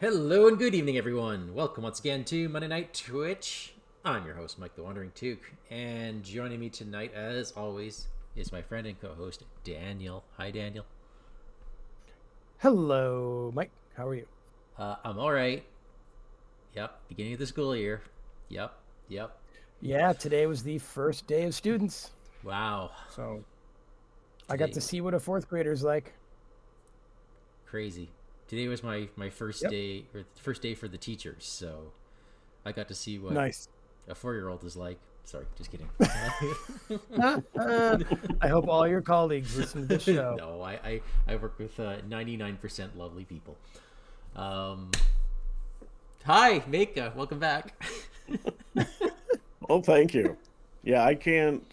Hello and good evening, everyone. Welcome once again to Monday Night Twitch. I'm your host, Mike the WanderingTook, and joining me tonight, as always, is my friend and co-host, Daniel. Hi, Daniel. Hello, Mike. How are you? I'm all right. Yep, beginning of the school year. Yep. Yeah, today was the first day of students, Wow. so I got Today, to see what a fourth grader's like. crazy. Today was my first Yep. day, or first day for the teachers, so I got to see what Nice. a 4-year-old is like. Sorry, just kidding. I hope all your colleagues listen to the show. No, I work with 99% lovely people. Hi, Maka. Welcome back. Well, thank you. Yeah, I can't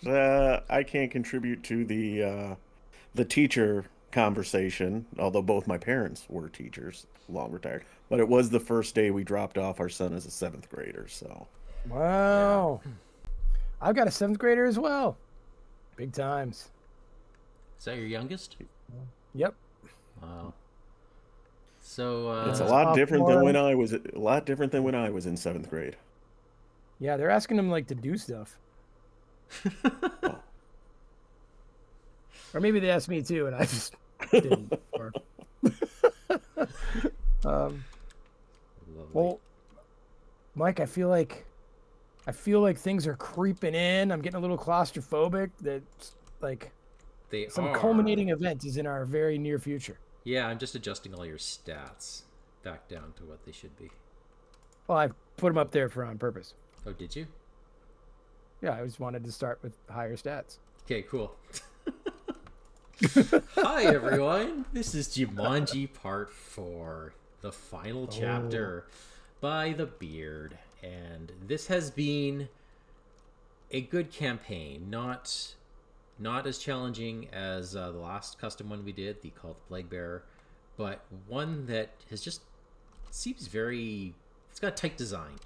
contribute to the teacher conversation, although both my parents were teachers, long retired. But it was the first day we dropped off our son as a 7th grader, so Wow. I've got a seventh grader as well. Big times. Is that your youngest? Yep. Wow. So it's a lot different than sophomore. when I was in 7th grade. Yeah, they're asking him like to do stuff, Oh, or maybe they asked me too, and I just didn't. Or... lovely. Well, Mike, I feel like things are creeping in. I'm getting a little claustrophobic. That's like They some are. culminating event is in our very near future. Yeah, I'm just adjusting all your stats back down to what they should be. Well, I put them up there on purpose. Oh, did you? Yeah, I just wanted to start with higher stats. Okay, cool. Hi, everyone. This is Jumanji Part 4, the final chapter by The Beard. And this has been a good campaign. Not as challenging as the last custom one we did, the Call the Plague Bearer, but one that has just seems very... It's got a tight design.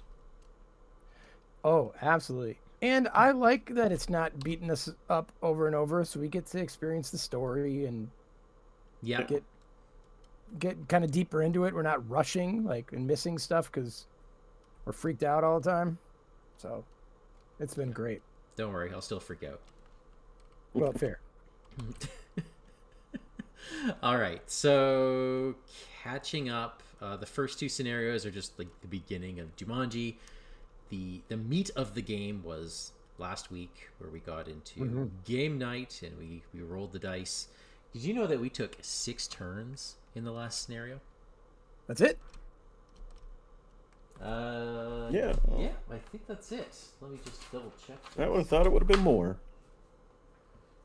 Oh, absolutely. And I like that it's not beating us up over and over, so we get to experience the story and Yeah. get kind of deeper into it. We're not rushing and missing stuff because we're freaked out all the time. So it's been great. Don't worry, I'll still freak out. Well, fair. All right, so catching up, the first two scenarios are just like the beginning of Jumanji. The meat of the game was last week, where we got into game night and we rolled the dice. Did you know that we took 6 turns in the last scenario? That's it. yeah. Yeah, I think that's it. Let me just double check. I would have thought it would have been more.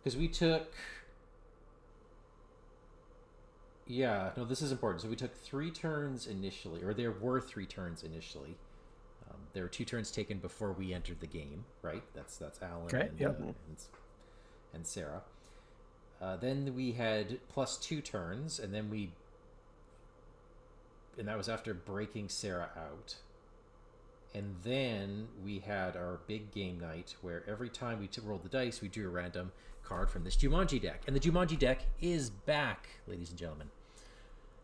Because we took... Yeah, no, this is important. So we took 3 turns initially, or there were 3 turns initially. There were 2 turns taken before we entered the game, right? That's Alan Okay, and Sarah. Then we had plus 2 turns, and that was after breaking Sarah out. And then we had our big game night, where every time we rolled the dice, we drew a random card from this Jumanji deck. And the Jumanji deck is back, ladies and gentlemen.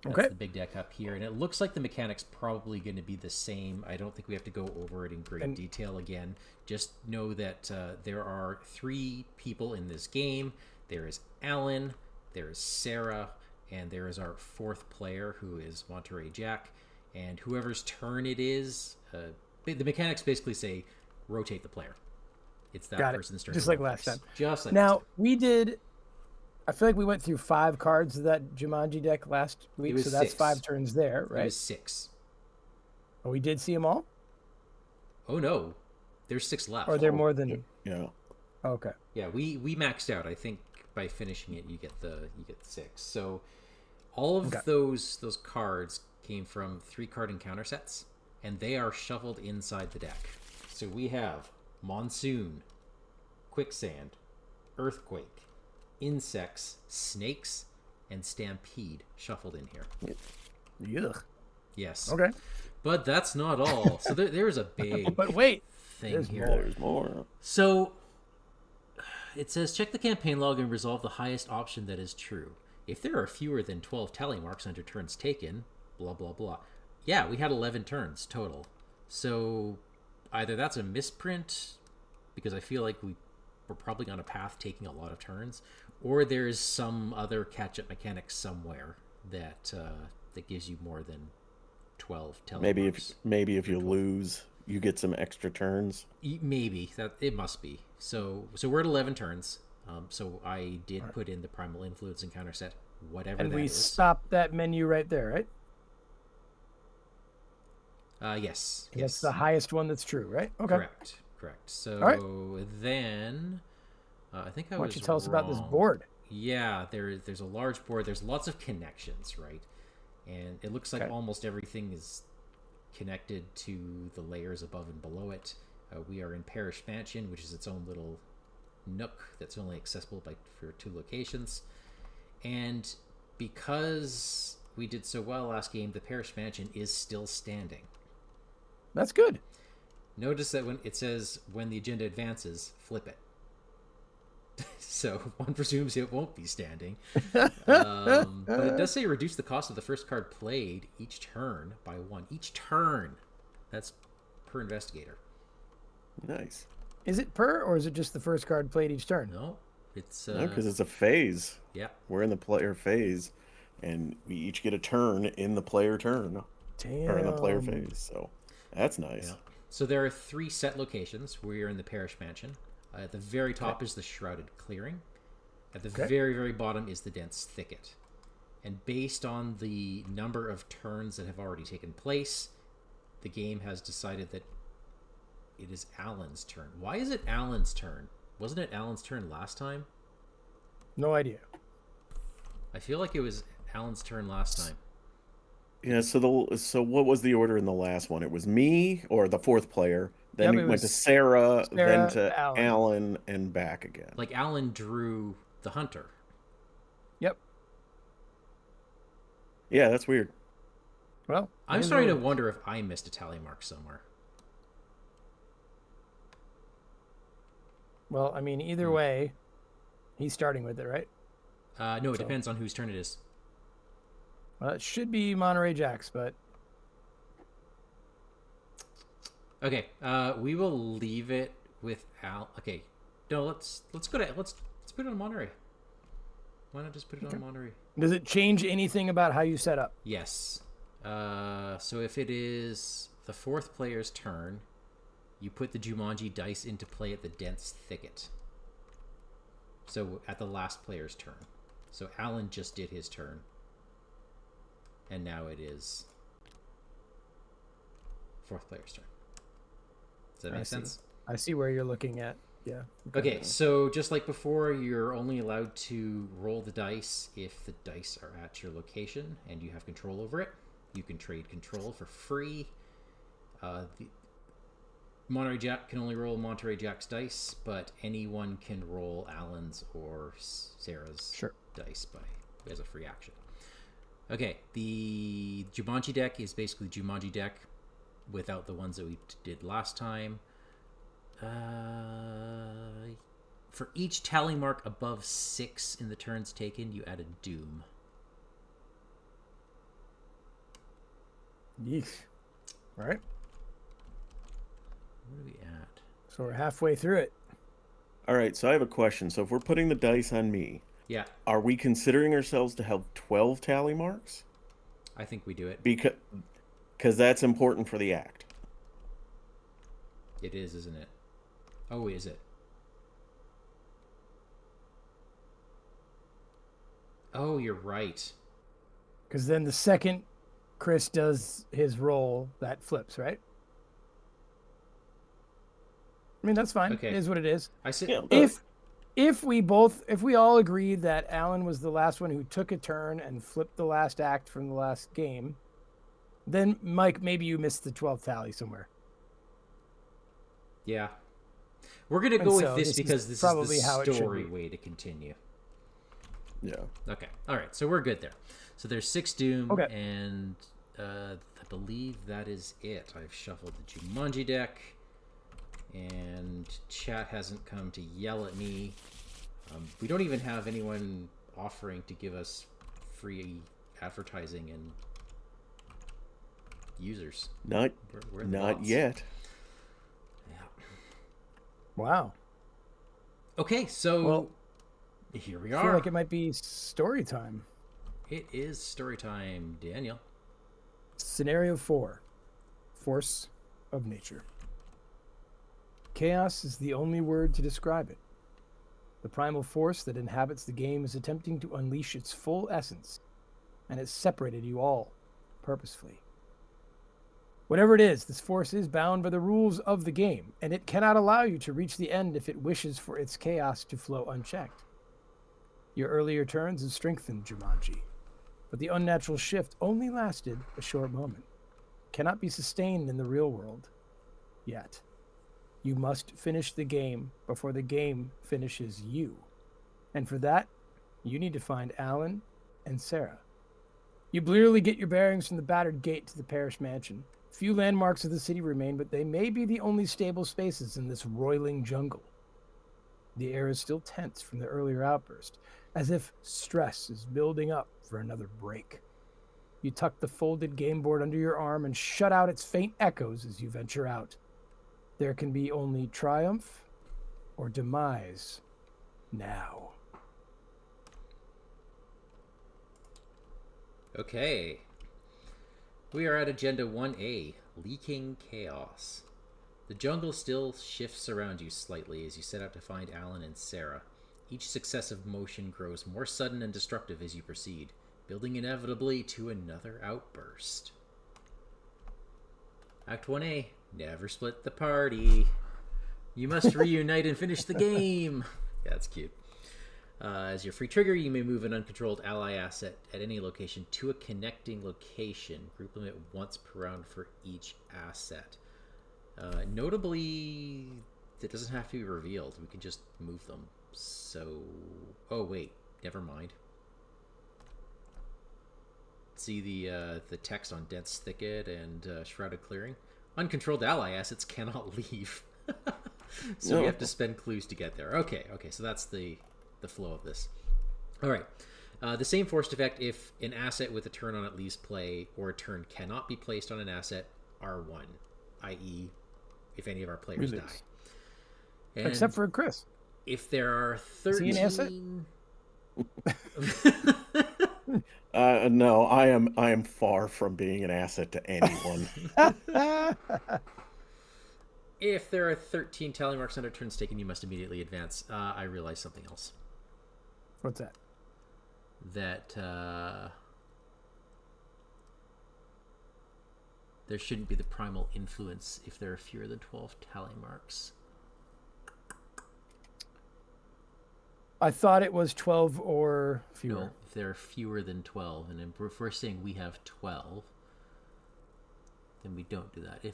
That's the big deck up here, and it looks like the mechanic's probably going to be the same. I don't think we have to go over it in great detail again. Just know that there are 3 people in this game. There is Alan, there is Sarah, and there is our 4th player, who is Monterey Jack. And whoever's turn it is, the mechanics basically say, rotate the player. It's that person's turn. Just like last time. Just like now, we did... I feel like we went through 5 cards of that Jumanji deck last week, so that's 6. 5 turns there, right? It was 6. Oh, we did see them all? Oh, no. There's 6 left. Or are there more than... Yeah. Okay. Yeah, we maxed out. I think by finishing it, you get the 6. So all of those cards came from 3-card encounter sets, and they are shuffled inside the deck. So we have Monsoon, Quicksand, Earthquake, Insects, Snakes, and Stampede shuffled in here. Yuck. Yes. Okay. But that's not all. So there's a big but wait, thing here. There's more. So it says, check the campaign log and resolve the highest option that is true. If there are fewer than 12 tally marks under turns taken, blah, blah, blah. Yeah, we had 11 turns total. So either that's a misprint, because I feel like we're probably on a path taking a lot of turns, or there's some other catch-up mechanic somewhere that that gives you more than 12 telemarks. Maybe if you lose, you get some extra turns. Maybe that it must be. So we're at 11 turns. So I did put in the primal influence and counter set, whatever And that we is. stopped that menu right there, right? Yes. That's the highest one that's true, right? Okay. Correct. So right. then I think I was Why don't you tell us about this wrong. board? Yeah, there's a large board. There's lots of connections, right? And it looks like almost everything is connected to the layers above and below it. We are in Parish Mansion, which is its own little nook that's only accessible for 2 locations. And because we did so well last game, the Parish Mansion is still standing. That's good. Notice that when it says when the agenda advances, flip it. So one presumes it won't be standing. But it does say reduce the cost of the first card played each turn by 1. Each turn. That's per investigator. Nice. Is it per, or is it just the first card played each turn? No, it's... No, because it's a phase. Yeah. We're in the player phase, and we each get a turn in the player turn. Damn. Or in the player phase, so that's nice. Yeah. So there are 3 set locations. We're in the Parish Mansion. At the very top is the Shrouded Clearing. At the very, very bottom is the Dense Thicket. And based on the number of turns that have already taken place, the game has decided that it is Alan's turn. Why is it Alan's turn? Wasn't it Alan's turn last time? No idea. I feel like it was Alan's turn last time. Yeah, so what was the order in the last one? It was me, or the 4th player. Then it went to Sarah, then to Alan, and back again. Like Alan drew the hunter. Yep. Yeah, that's weird. Well, I'm starting to wonder if I missed a tally mark somewhere. Well, I mean, either way, he's starting with it, right? No, it depends on whose turn it is. Well, it should be Monterey Jack's, but okay. We will leave it with Al. Okay, no, let's put it on Monterey. Why not just put it on Monterey? Does it change anything about how you set up? Yes. So if it is the 4th player's turn, you put the Jumanji dice into play at the Dense Thicket. So at the last player's turn. So Alan just did his turn. And now it is 4th player's turn. Does that make sense? I see where you're looking at. Yeah. Okay, so just like before, you're only allowed to roll the dice if the dice are at your location and you have control over it. You can trade control for free. The Monterey Jack can only roll Monterey Jack's dice, but anyone can roll Alan's or Sarah's dice as a free action. Okay, the Jumanji deck is basically Jumanji deck without the ones that we did last time. For each tally mark above 6 in the turns taken, you add a doom. Yeesh. All right. Where are we at? So we're halfway through it. All right, so I have a question. So if we're putting the dice on me, yeah, are we considering ourselves to have 12 tally marks? I think we do it. Because that's important for the act. It is, isn't it? Oh, is it? Oh, you're right. Because then the second Chris does his roll, that flips, right? I mean, that's fine. Okay. It is what it is. I see. Yeah, if we all agree that Alan was the last one who took a turn and flipped the last act from the last game, then Mike, maybe you missed the 12th tally somewhere. Yeah. We're going to go with this because this is the story way to continue. Yeah. Okay. All right. So we're good there. So there's 6 doom, and I believe that is it. I've shuffled the Jumanji deck, and chat hasn't come to yell at me. We don't even have anyone offering to give us free advertising and users. Not We're the not bots. yet. Yeah. Wow. Okay, so Well, here we I are. feel like it might be story time. It is story time, Daniel. Scenario 4. Force of nature. Chaos is the only word to describe it. The primal force that inhabits the game is attempting to unleash its full essence, and it's separated you all purposefully. Whatever it is, this force is bound by the rules of the game, and it cannot allow you to reach the end if it wishes for its chaos to flow unchecked. Your earlier turns have strengthened Jumanji, but the unnatural shift only lasted a short moment. It cannot be sustained in the real world yet. You must finish the game before the game finishes you. And for that, you need to find Alan and Sarah. You blearily get your bearings from the battered gate to the Parish mansion. Few landmarks of the city remain, but they may be the only stable spaces in this roiling jungle. The air is still tense from the earlier outburst, as if stress is building up for another break. You tuck the folded game board under your arm and shut out its faint echoes as you venture out. There can be only triumph or demise now. Okay. We are at Agenda 1A, Leaking Chaos. The jungle still shifts around you slightly as you set out to find Alan and Sarah. Each successive motion grows more sudden and destructive as you proceed, building inevitably to another outburst. Act 1A, never split the party. You must reunite and finish the game. Yeah, that's cute. As your free trigger, you may move an uncontrolled ally asset at any location to a connecting location. Group limit once per round for each asset. Notably, it doesn't have to be revealed. We can just move them. So, oh wait, never mind. See the text on dense thicket and shrouded clearing. Uncontrolled ally assets cannot leave. So we have to spend clues to get there. Okay, so that's the flow of this. All right. The same forced effect if an asset with a turn on it leaves play or a turn cannot be placed on an asset R1, i.e. if any of our players die. And except for Chris. If there are 13... Is he an asset? No, I am far from being an asset to anyone. If there are 13 tally marks under turns taken, you must immediately advance. I realized something else. What's that? That there shouldn't be the primal influence if there are fewer than 12 tally marks. I thought it was 12 or fewer. No, if there are fewer than 12, and if we're saying we have 12, then we don't do that.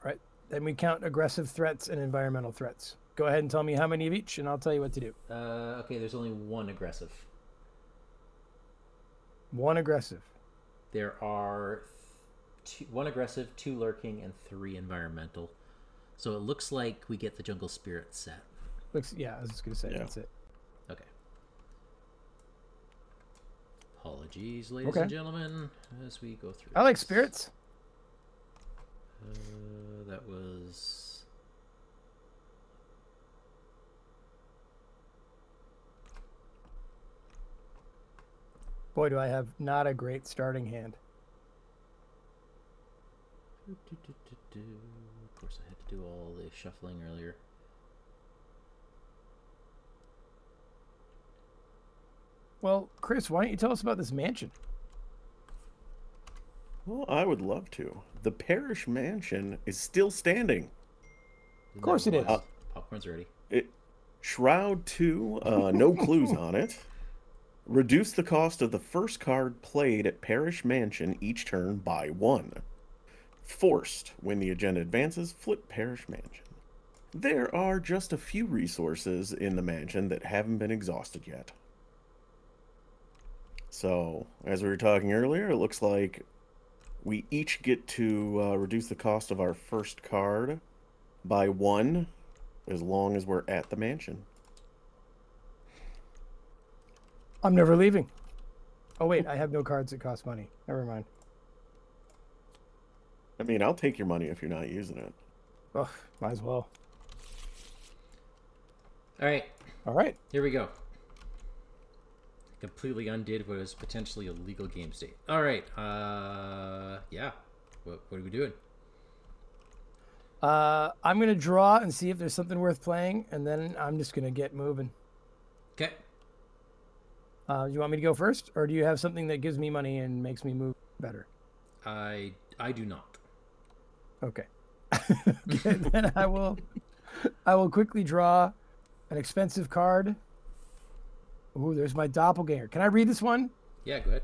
Right. Then we count aggressive threats and environmental threats. Go ahead and tell me how many of each, and I'll tell you what to do. Okay, there's only one aggressive. One aggressive. There are one aggressive, 2 lurking, and 3 environmental. So it looks like we get the jungle spirit set. Yeah, I was just going to say, that's it. Okay. Apologies, ladies and gentlemen, as we go through I like spirits. That was... Boy, do I have not a great starting hand. Of course, I had to do all the shuffling earlier. Well, Chris, why don't you tell us about this mansion? Well, I would love to. The Parish mansion is still standing. Of course it is. Popcorn's ready. Shroud 2, no clues on it. Reduce the cost of the first card played at Parish Mansion each turn by 1. Forced. When the agenda advances, flip Parish Mansion. There are just a few resources in the mansion that haven't been exhausted yet. So, as we were talking earlier, it looks like we each get to reduce the cost of our first card by 1 as long as we're at the mansion. I'm never leaving. Oh, wait, I have no cards that cost money. Never mind. I mean, I'll take your money if you're not using it. Oh, might as well. All right, All right. here we go. Completely undid what is potentially a legal game state. All right. Yeah. What are we doing? I'm gonna draw and see if there's something worth playing, and then I'm just gonna get moving. Okay. You want me to go first, or do you have something that gives me money and makes me move better? I do not. Okay. Okay, then I will quickly draw an expensive card. Ooh, there's my doppelganger. Can I read this one? Yeah, go ahead.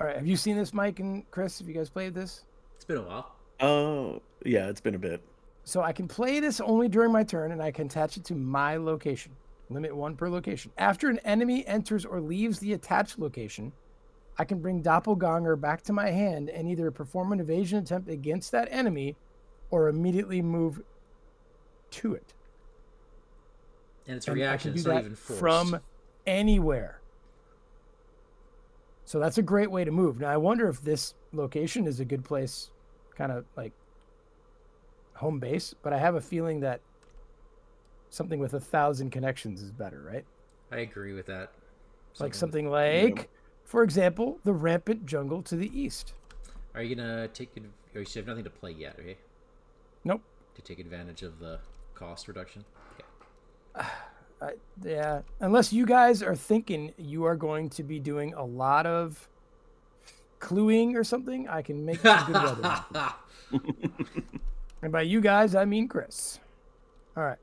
All right. Have you seen this, Mike and Chris? Have you guys played this? It's been a while. Oh, yeah, it's been a bit. So I can play this only during my turn, and I can attach it to my location. Limit 1 per location. After an enemy enters or leaves the attached location, I can bring Doppelganger back to my hand and either perform an evasion attempt against that enemy or immediately move to it. And it's a And I reaction. can do It's not that even forced. from anywhere. So that's a great way to move. Now, I wonder if this location is a good place, kind of like home base, but I have a feeling that something with 1,000 connections is better, right? I agree with that. Like something like, for example, the rampant jungle to the east. Are you gonna take it? Or you have nothing to play yet, okay? Nope. To take advantage of the cost reduction. Okay. Yeah, unless you guys are thinking you are going to be doing a lot of cluing or something, I can make some good weather happen. And by you guys, I mean Chris. All right.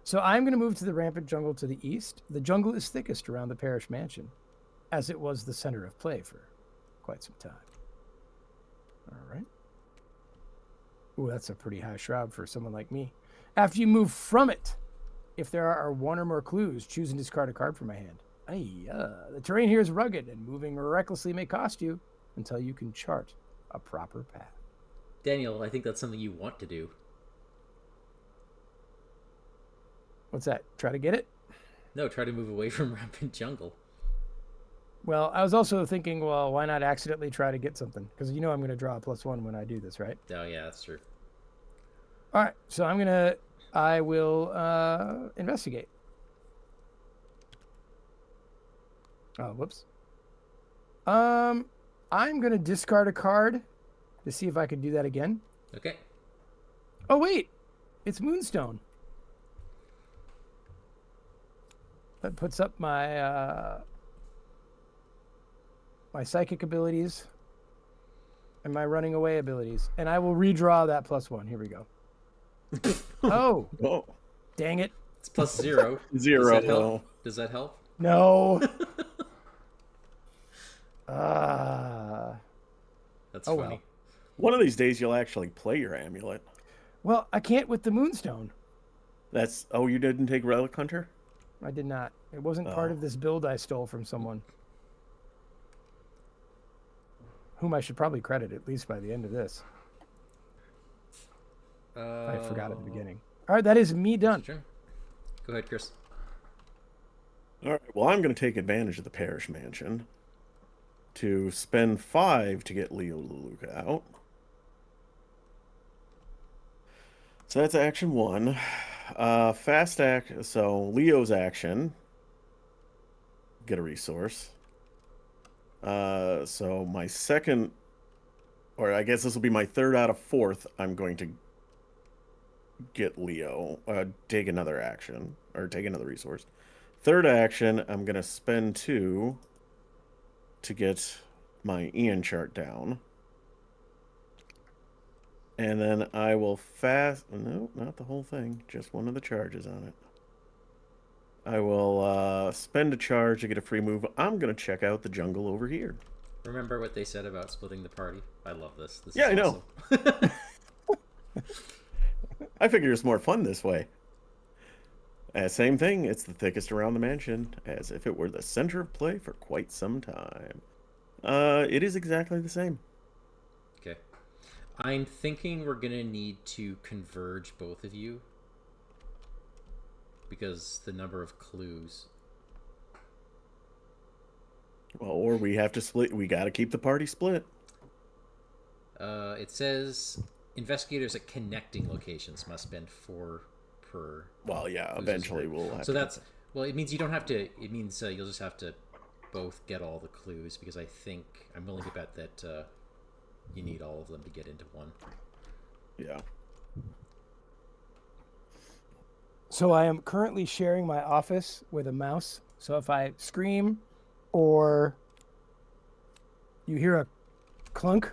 So I'm going to move to the rampant jungle to the east. The jungle is thickest around the Parish mansion, as it was the center of play for quite some time. All right. Ooh, that's a pretty high shroud for someone like me. After you move from it, if there are one or more clues, choose and discard a card from my hand. The terrain here is rugged, and moving recklessly may cost you until you can chart a proper path. Daniel, I think that's something you want to do. What's that? Try to get it? No, try to move away from rampant jungle. Well, I was also thinking, well, why not accidentally try to get something? Because you know I'm going to draw a +1 when I do this, right? Oh, yeah, that's true. All right, so I will investigate. Oh, whoops. I'm going to discard a card to see if I can do that again. Okay. Oh, wait. It's Moonstone. That puts up my my psychic abilities and my running away abilities. And I will redraw that +1. Here we go. Oh. Dang it. It's +0. Zero. Does that help? Does that help? No. That's Oh, funny. well. One of these days you'll actually play your amulet. Well, I can't with the Moonstone. That's you didn't take Relic Hunter? I did not. It wasn't part of this build I stole from someone. Whom I should probably credit, at least by the end of this. I forgot at the beginning. All right, that is me done. Sure. Go ahead, Chris. All right. Well, I'm going to take advantage of the Parish Mansion to spend 5 to get Leo Leluca out. So that's action 1. Fast act. So Leo's action. Get a resource. So my second, or I guess this will be my third out of 4th. I'm going to get Leo. Take another action or take another resource. Third action, I'm going to spend 2 to get my Ian chart down. And then I will no, not the whole thing, just one of the charges on it. I will spend a charge to get a free move. I'm going to check out the jungle over here. Remember what they said about splitting the party? I love this. This Yeah, is I awesome. know. I figure it's more fun this way. Same thing, it's the thickest around the mansion, as if it were the center of play for quite some time. It is exactly the same. Okay. I'm thinking we're going to need to converge both of you. Because the number of clues. Well, or we have to split. We got to keep the party split. It says investigators at connecting locations must spend 4 per. Well, yeah, clues eventually discovered. we'll have So to. that's well. It means you don't have to. It means you'll just have to both get all the clues because I think I'm willing to bet that you need all of them to get into one. Yeah. So I am currently sharing my office with a mouse. So if I scream or you hear a clunk,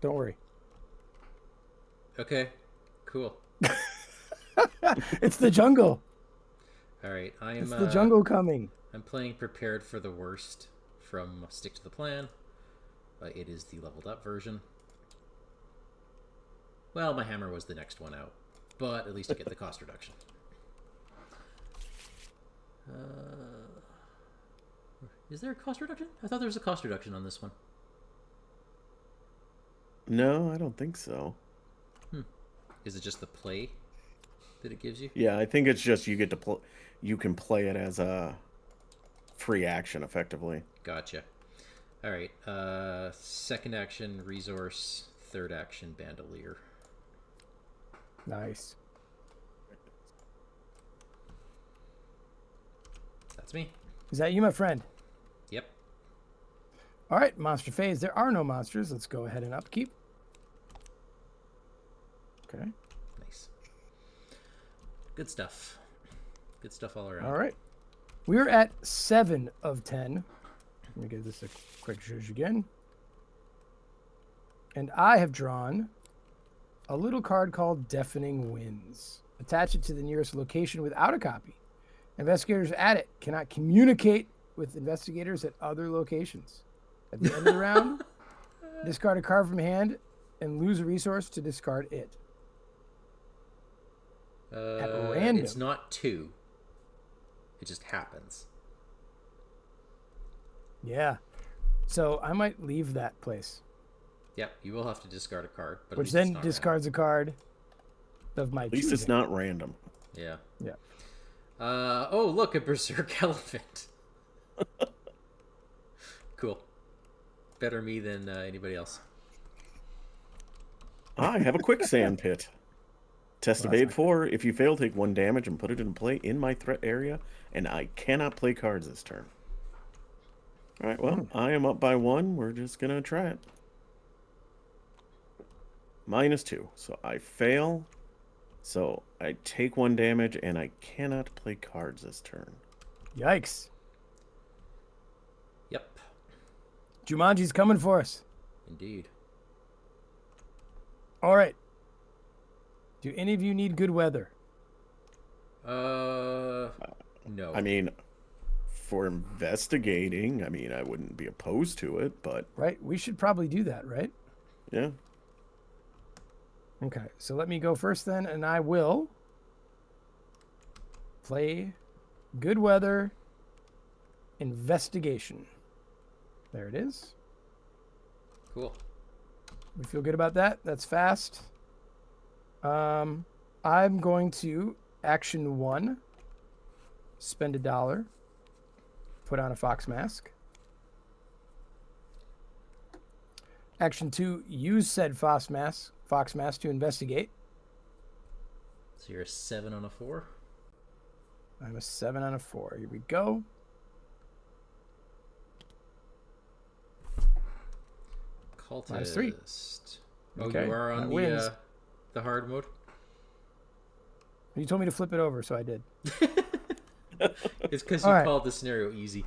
don't worry. Okay, cool. It's the jungle. All right, It's the jungle coming. I'm playing Prepared for the Worst from Stick to the Plan. It is the leveled up version. Well, my hammer was the next one out, but at least I get the cost reduction. Is there a cost reduction? I thought there was a cost reduction on this one. No, I don't think so. Is it just the play that it gives you? Yeah, I think it's just you get to you can play it as a free action effectively. Gotcha. All right. Second action, resource. Third action, bandolier. Nice. That's me. Is that you, my friend? Yep. All right, monster phase. There are no monsters. Let's go ahead and upkeep. Okay. Nice. Good stuff. Good stuff all around. All right. We're at 7 of 10. Let me give this a quick zhuzh again. And I have drawn a little card called Deafening Winds. Attach it to the nearest location without a copy. Investigators at it cannot communicate with investigators at other locations. At the end of the round, discard a card from hand and lose a resource to discard it. At random. It's not 2. It just happens. Yeah. So I might leave that place. Yep, you will have to discard a card. But Which then discards a card of my At least choosing. it's not random. Yeah. Yeah. Oh, look, a berserk elephant. Cool. Better me than anybody else. I have a quicksand pit. Test evade 4. If you fail, take 1 damage and put it in play in my threat area, and I cannot play cards this turn. All right, well, I am up by 1. We're just going to try it. -2. So I fail. So I take 1 damage, and I cannot play cards this turn. Yikes. Yep. Jumanji's coming for us. Indeed. All right. Do any of you need good weather? No. I mean, for investigating, I mean, I wouldn't be opposed to it, but... Right? We should probably do that, right? Yeah. Okay, so let me go first then, and I will play good weather investigation. There it is. Cool. We feel good about that. That's fast. I'm going to action 1, spend $1, put on a fox mask. Action 2, use said fox mask to investigate. So you're a 7 on a 4? I'm a 7 on a 4. Here we go. Cultist. -3. Oh, Okay, you are on the hard mode? You told me to flip it over, so I did. It's because you All right. called the scenario easy.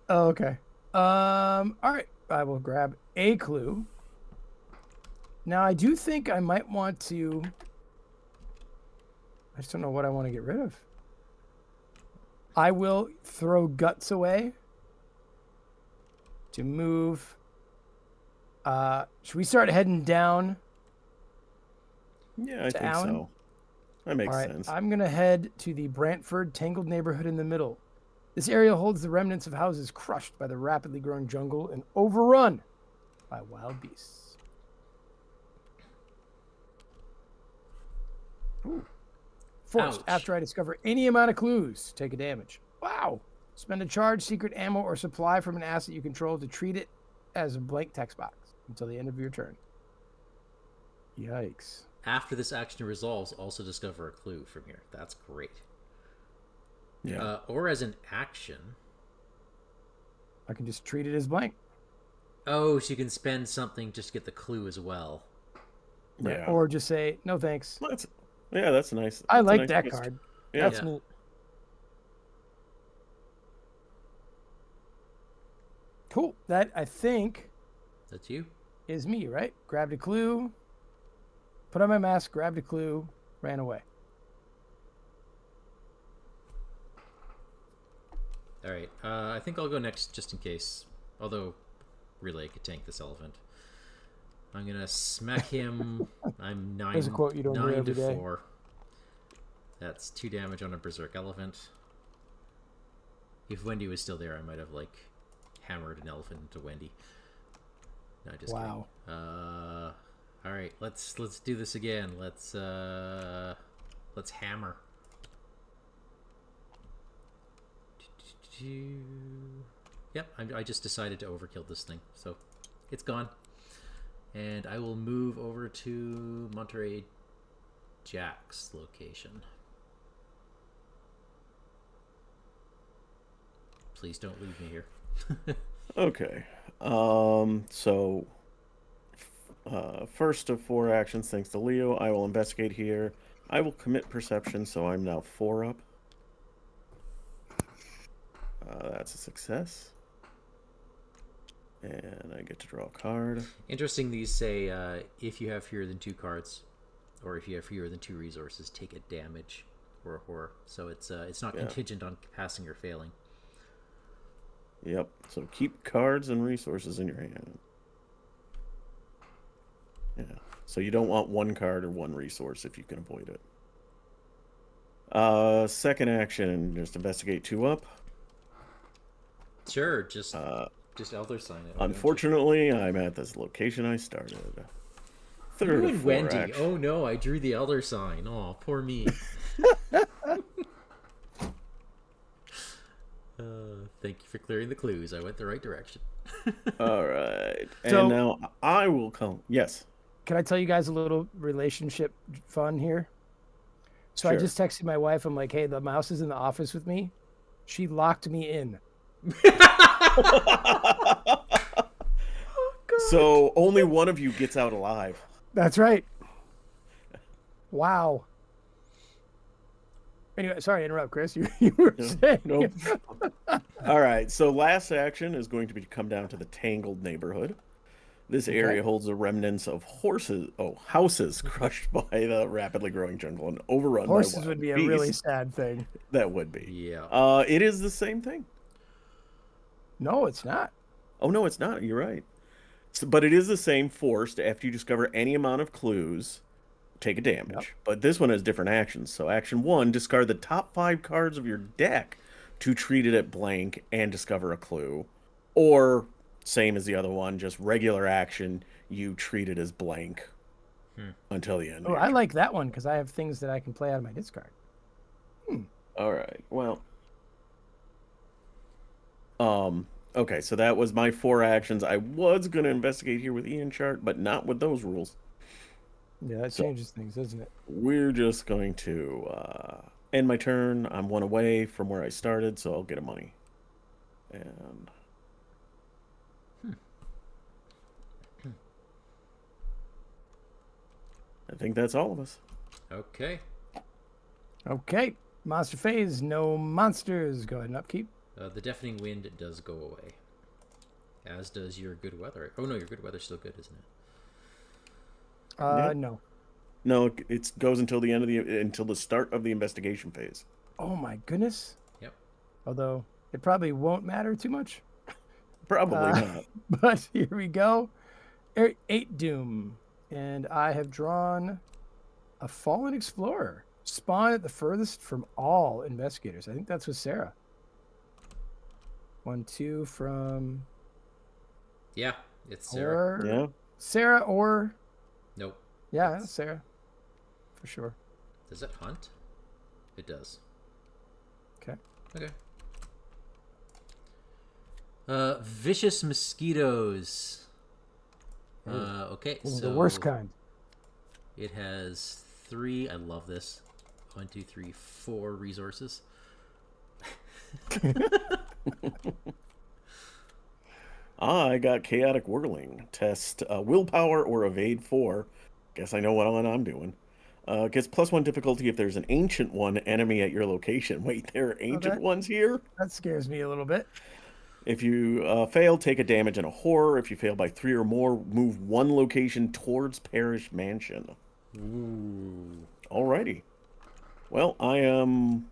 Oh, okay. All right. I will grab a clue. Now, I do think I might want to... I just don't know what I want to get rid of. I will throw guts away to move... should we start heading down? Yeah, I think Alan? so. That makes All right, sense. I'm going to head to the Brantford tangled neighborhood in the middle. This area holds the remnants of houses crushed by the rapidly growing jungle and overrun by wild beasts. Ooh. Forced. Ouch. After I discover any amount of clues, take a damage. Wow. Spend a charge, secret ammo, or supply from an asset you control to treat it as a blank text box until the end of your turn. Yikes. After this action resolves, also discover a clue from here. That's great. Yeah. Or as an action. I can just treat it as blank. Oh, so you can spend something just to get the clue as well. Yeah. Or just say, no thanks. That's nice. I That's a like nice that twist. card. Yeah. That's neat. Cool. That, I think, That's you? is me, right? Grabbed a clue, put on my mask, grabbed a clue, ran away. All right. I think I'll go next just in case. Although, really, I could tank this elephant. I'm going to smack him. I'm There's a quote you don't hear 9 every to day. 4. That's 2 damage on a Berserk Elephant. If Wendy was still there, I might have, like, hammered an elephant into Wendy. No, just Wow. kidding. All right, let's do this again. Let's hammer. Yep, I just decided to overkill this thing, so it's gone. And I will move over to Monterey Jack's location. Please don't leave me here. Okay. So first of 4 actions, thanks to Leo, I will investigate here. I will commit perception, so I'm now 4 up. That's a success. And I get to draw a card. Interesting, these say if you have fewer than 2 cards, or if you have fewer than 2 resources, take a damage or a horror. So it's not contingent on passing or failing. Yep. So keep cards and resources in your hand. Yeah. So you don't want 1 card or 1 resource if you can avoid it. Second action, just investigate 2 up. Sure, just Elder Sign it. Unfortunately, I'm at this location I started. Third You of and 4 Wendy. action. Oh no, I drew the Elder Sign. Oh, poor me. Thank you for clearing the clues. I went the right direction. All right. So- And now I will come. Yes. Can I tell you guys a little relationship fun here? So I Sure. just texted my wife. I'm like, hey, the mouse is in the office with me. She locked me in. So only one of you gets out alive. That's right. Wow. Anyway, sorry to interrupt, Chris. You were saying. Nope. All right. So last action is going to be to come down to the Tangled neighborhood. This area holds the remnants of houses crushed by the rapidly growing jungle and overrun by Horses wild would be a beasts. really sad thing. That would be. Yeah. It is the same thing. No, it's not. Oh no, it's not. You're right. But it is the same force. After you discover any amount of clues, take a damage. Yep. But this one has different actions. So action 1, discard the top 5 cards of your deck to treat it at blank and discover a clue. Or same as the other one, just regular action, you treat it as blank until the end. Oh, I like that one because I have things that I can play out of my discard. All right. Well. Okay, so that was my 4 actions. I was going to investigate here with Ian chart, but not with those rules. Yeah, that changes things, doesn't it? We're just going to end my turn. I'm 1 away from where I started, so I'll get a money. And I think that's all of us. Okay. Okay. Monster phase, no monsters. Go ahead and upkeep. The Deafening Wind does go away. As does your Good Weather. Oh no, your Good Weather's still good, isn't it? Yep. No. No, it goes until the end of until the start of the investigation phase. Oh my goodness. Yep. Although it probably won't matter too much. Probably not. But here we go. 8 Doom. And I have drawn a Fallen Explorer. Spawn at the furthest from all investigators. I think that's with Sarah. 1, 2 from Yeah, it's Sarah. Yeah. Sarah or Nope. yeah, that's Sarah. For sure. Does it hunt? It does. Okay. Okay. Vicious mosquitoes. Okay, This is so the worst kind. It has 3. I love this. 1, 2, 3, 4 resources. I got Chaotic Whirling. Test Willpower or Evade 4. Guess I know what one I'm doing. Gets +1 difficulty if there's an Ancient One enemy at your location. Wait, there are Ancient Ones here? That scares me a little bit. If you fail, take a damage and a horror. If you fail by 3 or more, move 1 location towards Parish Mansion. Ooh. Alrighty. Well, I am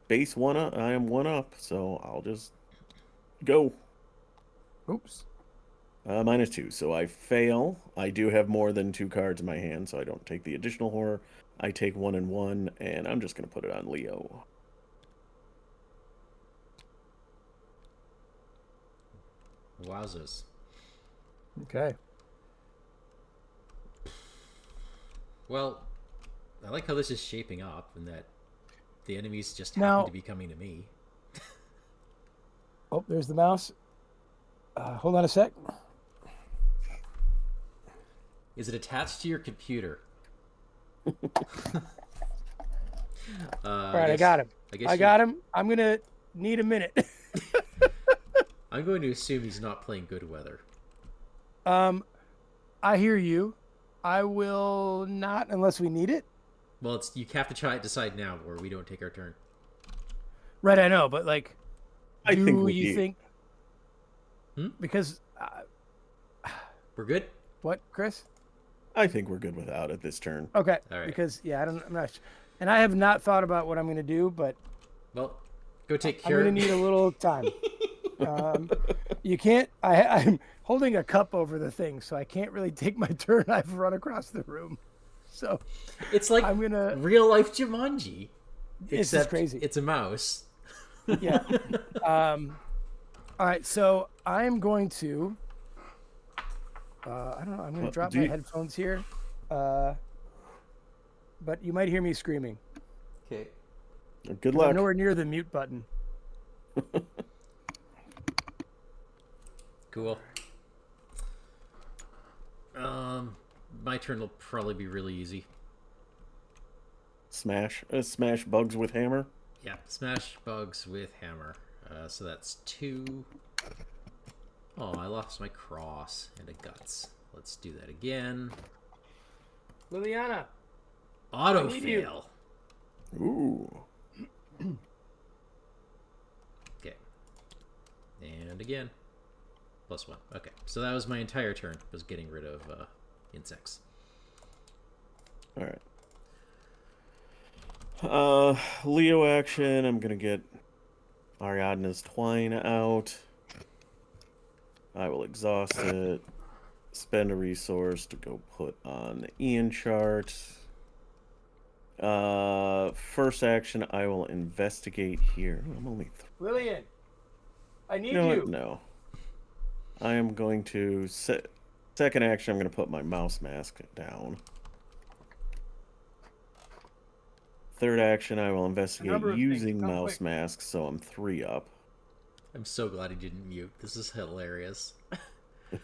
base 1 up. I am 1 up, so I'll just go. Oops. -2. So I fail. I do have more than 2 cards in my hand, so I don't take the additional horror. I take 1 and 1, and I'm just going to put it on Leo. Wowzers. Okay. Well, I like how this is shaping up and that the enemies just Now- happen to be coming to me. Oh, there's the mouse. Hold on a sec. Is it attached to your computer? All right, I got him. I got him. I'm going to need a minute. I'm going to assume he's not playing good weather. I hear you. I will not unless we need it. Well, you have to decide now, or we don't take our turn. Right, I know, but like, I do think we you do. think? Hmm? Because We're good. what, Chris? I think we're good without it this turn. Okay. All right. Because I'm not, and I have not thought about what I'm going to do, but Well, go take I'm care. going to need a little time. You can't. I'm holding a cup over the thing, so I can't really take my turn. I've run across the room, so It's like I'm gonna. real life Jumanji, This is except crazy. it's a mouse. Yeah. All right, so I'm going to. I don't know. I'm going to drop my headphones here, but you might hear me screaming. Okay. Good 'Cause luck. I'm nowhere near the mute button. Cool. My turn will probably be really easy. Smash bugs with hammer. Yeah, smash bugs with hammer. So that's 2. Oh, I lost my cross and a guts. Let's do that again. Liliana. Auto need you. fail. Ooh. Okay. And again. +1. Okay. So that was my entire turn, was getting rid of insects. All right. Leo action. I'm gonna get Ariadne's Twine out. I will exhaust it. Spend a resource to go put on the Ian chart. First action, I will investigate here. I'm only Lillian. I need you know you. what? No. I am going to second action. I'm going to put my mouse mask down. Third action, I will investigate number of things. using Come mouse quick. mask, so I'm 3 up. I'm so glad he didn't mute. This is hilarious.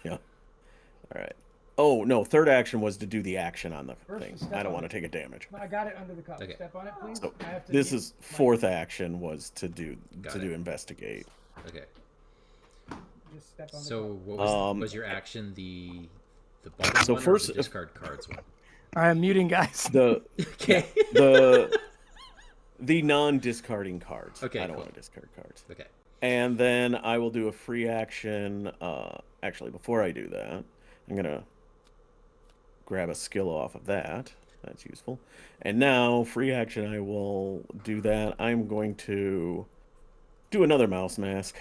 Yeah. All right. Oh no! Third action was to do the action on the First, thing. step I don't on want it. to take a damage. I got it under the cup. Okay. Step on it, please. So I have to this mute is my- fourth action was to do Got it. investigate. Okay. Just step on the So cup. what was your action? The bottom So one first- or the discard cards one? All right, I'm muting, guys. The Okay. the non-discarding cards. Okay, I don't cool. want to discard cards. Okay. And then I will do a free action. Actually, before I do that, I'm gonna grab a skill off of that. That's useful. And now, free action, I will do that. I'm going to do another mouse mask.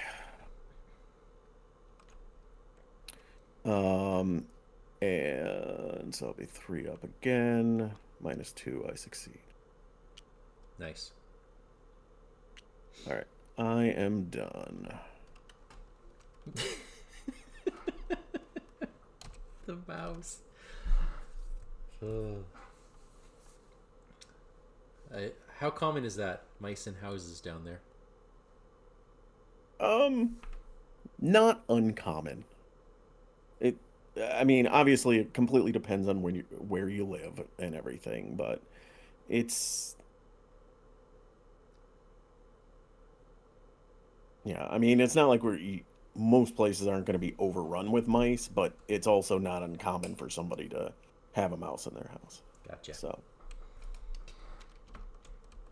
And so I'll be 3 up again. -2, I succeed. Nice. All right, I am done. The mouse. How common is that? Mice in houses down there? Not uncommon. I mean, obviously, it completely depends on where you live and everything, but it's yeah. I mean, it's not like most places aren't going to be overrun with mice, but it's also not uncommon for somebody to have a mouse in their house. Gotcha. So,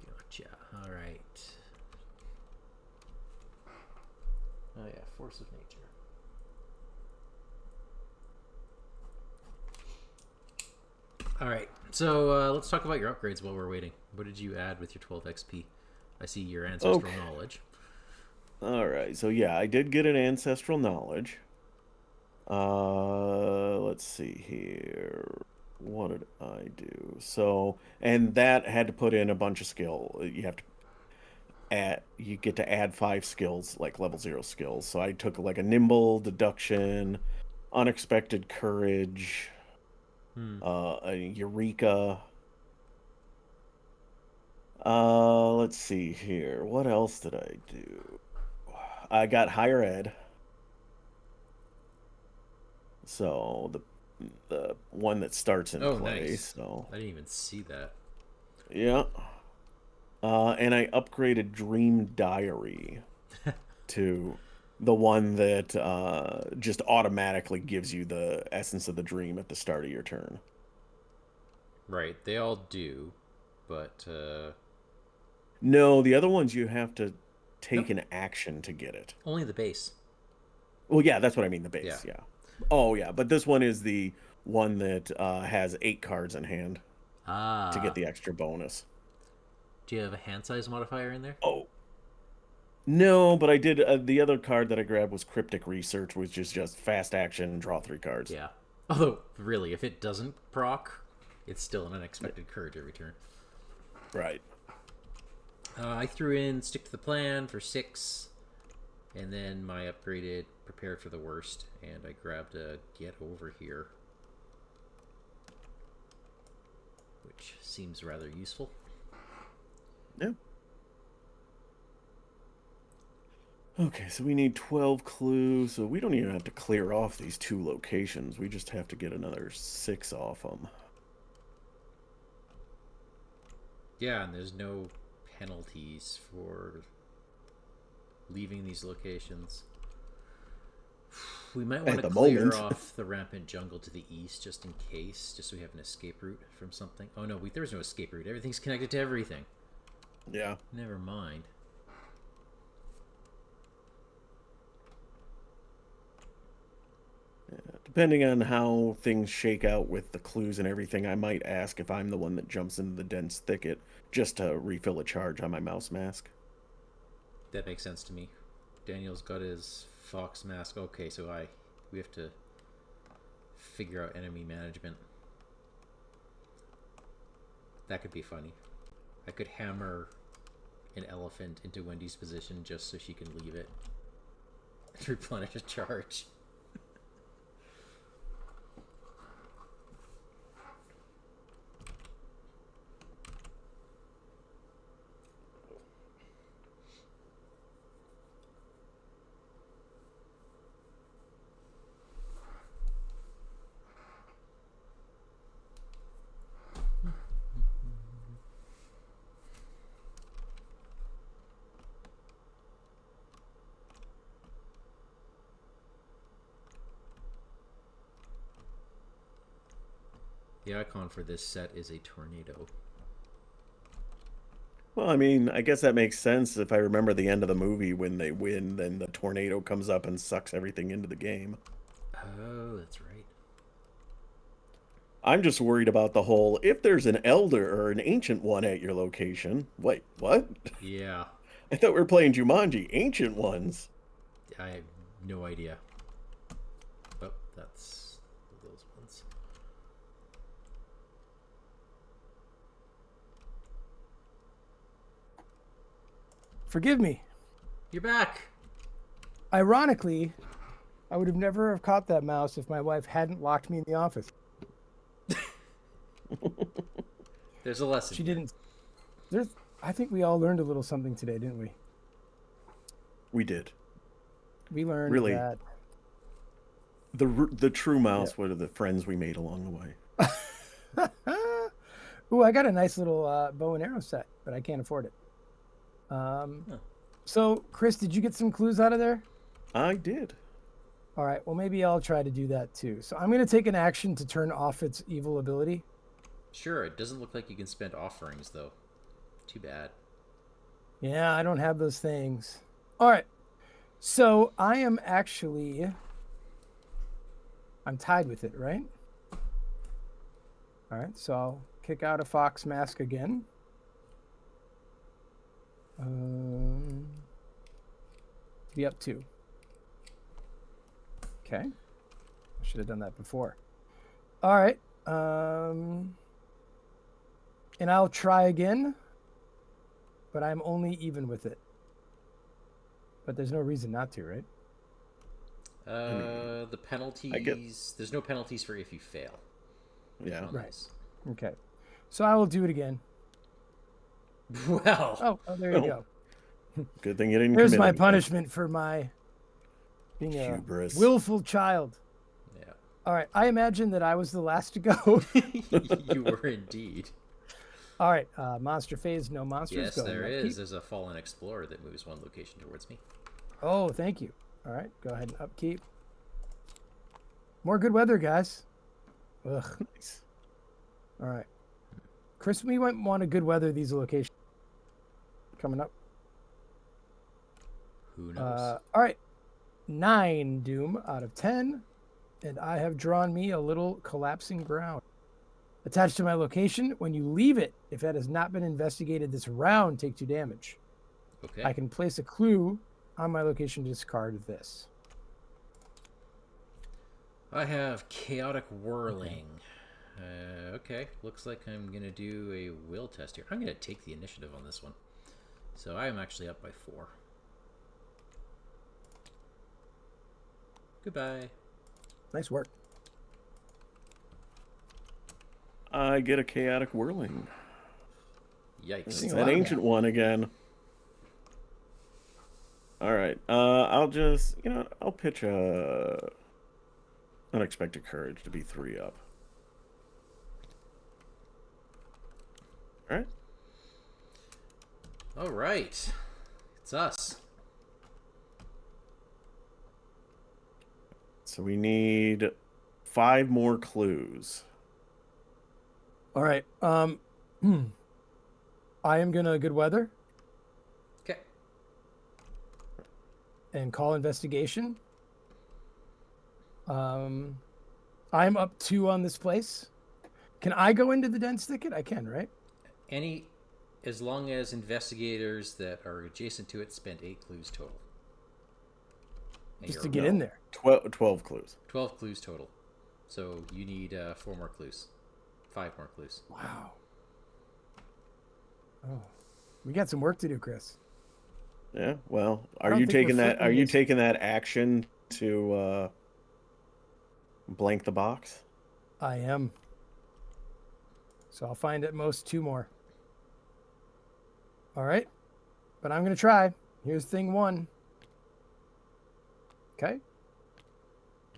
Gotcha. All right. Oh yeah, force of nature. All right. So let's talk about your upgrades while we're waiting. What did you add with your 12 XP? I see your ancestral knowledge. All right. So yeah, I did get an ancestral knowledge. Let's see here. What did I do? So, and that had to put in a bunch of skill. You get to add 5 skills, like level 0 skills. So I took like a nimble, deduction, unexpected courage, a eureka. Let's see here. What else did I do? I got higher ed. So the one that starts in play. Nice. So I didn't even see that. yeah. And I upgraded Dream Diary to the one that just automatically gives you the essence of the dream at the start of your turn. Right. They all do, but No, the other ones you have to take nope. an action to get it. Only the base. Well, yeah, that's what I mean, the base, Yeah. yeah. Oh, yeah, but this one is the one that has 8 cards in hand to get Ah. the extra bonus. Do you have a hand size modifier in there? Oh, no, but I did. The other card that I grabbed was Cryptic Research, which is just fast action, draw 3 cards. Yeah. Although, really, if it doesn't proc, it's still an unexpected courage every turn. Right. I threw in Stick to the Plan for 6, and then my upgraded Prepared for the Worst, and I grabbed a Get Over Here, which seems rather useful. Yeah. Okay, so we need 12 clues, so we don't even have to clear off these 2 locations. We just have to get another 6 off them. Yeah, and there's no penalties for leaving these locations. We might want to clear off the rampant jungle to the east just in case, just so we have an escape route from something. Oh no, there's no escape route. Everything's connected to everything. Yeah. Never mind. Yeah. Depending on how things shake out with the clues and everything, I might ask if I'm the one that jumps into the dense thicket just to refill a charge on my mouse mask. That makes sense to me. Daniel's got his fox mask. Okay, so we have to figure out enemy management. That could be funny. I could hammer an elephant into Wendy's position just so she can leave it and replenish a charge. The icon for this set is a tornado. Well, I mean, I guess that makes sense. If I remember the end of the movie, when they win, then the tornado comes up and sucks everything into the game. Oh, that's right. I'm just worried about the whole, if there's an elder or an ancient one at your location. Wait, what? Yeah. I thought we were playing Jumanji. Ancient ones. I have no idea. Oh, that's those ones. Forgive me. You're back. Ironically, I would have never have caught that mouse if my wife hadn't locked me in the office. There's a lesson. She didn't. I think we all learned a little something today, didn't we? We did. We learned Really? that The true mouse were the friends we made along the way. Ooh, I got a nice little bow and arrow set, but I can't afford it. So, Chris, did you get some clues out of there? I did. All right, well, maybe I'll try to do that too. So I'm going to take an action to turn off its evil ability. Sure, it doesn't look like you can spend offerings, though. Too bad. Yeah, I don't have those things. All right, so I am actually... I'm tied with it, right? All right, so I'll kick out a fox mask again. Be up 2. Okay. I should have done that before. All right. And I'll try again, but I'm only even with it. But there's no reason not to, right? The penalties... There's no penalties for if you fail. Yeah. Right. Okay. So I will do it again. Well. Oh, there you go. Good thing you didn't Here's commit my anything. punishment for my being Hubris. a willful child. Yeah. All right. I imagine that I was the last to go. You were indeed. All right. Monster phase, no monsters. Yes, go there ahead, is. There's a fallen explorer that moves one location towards me. Oh, thank you. All right. Go ahead and upkeep. More good weather, guys. Ugh. Nice. All right. Chris, we might want to good weather these locations coming up. Who knows? All right. 9 doom out of 10. And I have drawn me a little collapsing ground. Attached to my location, when you leave it, if it has not been investigated this round, take 2 damage. Okay. I can place a clue on my location to discard this. I have chaotic whirling. Okay. Looks like I'm going to do a will test here. I'm going to take the initiative on this one. So I am actually up by 4. Goodbye. Nice work. I get a chaotic whirling. Yikes. It's that ancient one again. All right. I'll just, I'll pitch a unexpected courage to be 3 up. All right. All right. It's us. So we need 5 more clues. All right. I am going to good weather Okay. and call investigation. I'm up 2 on this place. Can I go into the dense thicket? I can, right? As long as investigators that are adjacent to it spend 8 clues total. And Just you're to get in there. 12 clues. 12 clues total. So you need 4 more clues. 5 more clues. Wow. Oh, we got some work to do, Chris. Yeah. Well, I are don't you think we're taking that? flipping Are you this. taking that action to blank the box? I am. So I'll find at most 2 more. All right. But I'm going to try. Here's thing 1. Okay.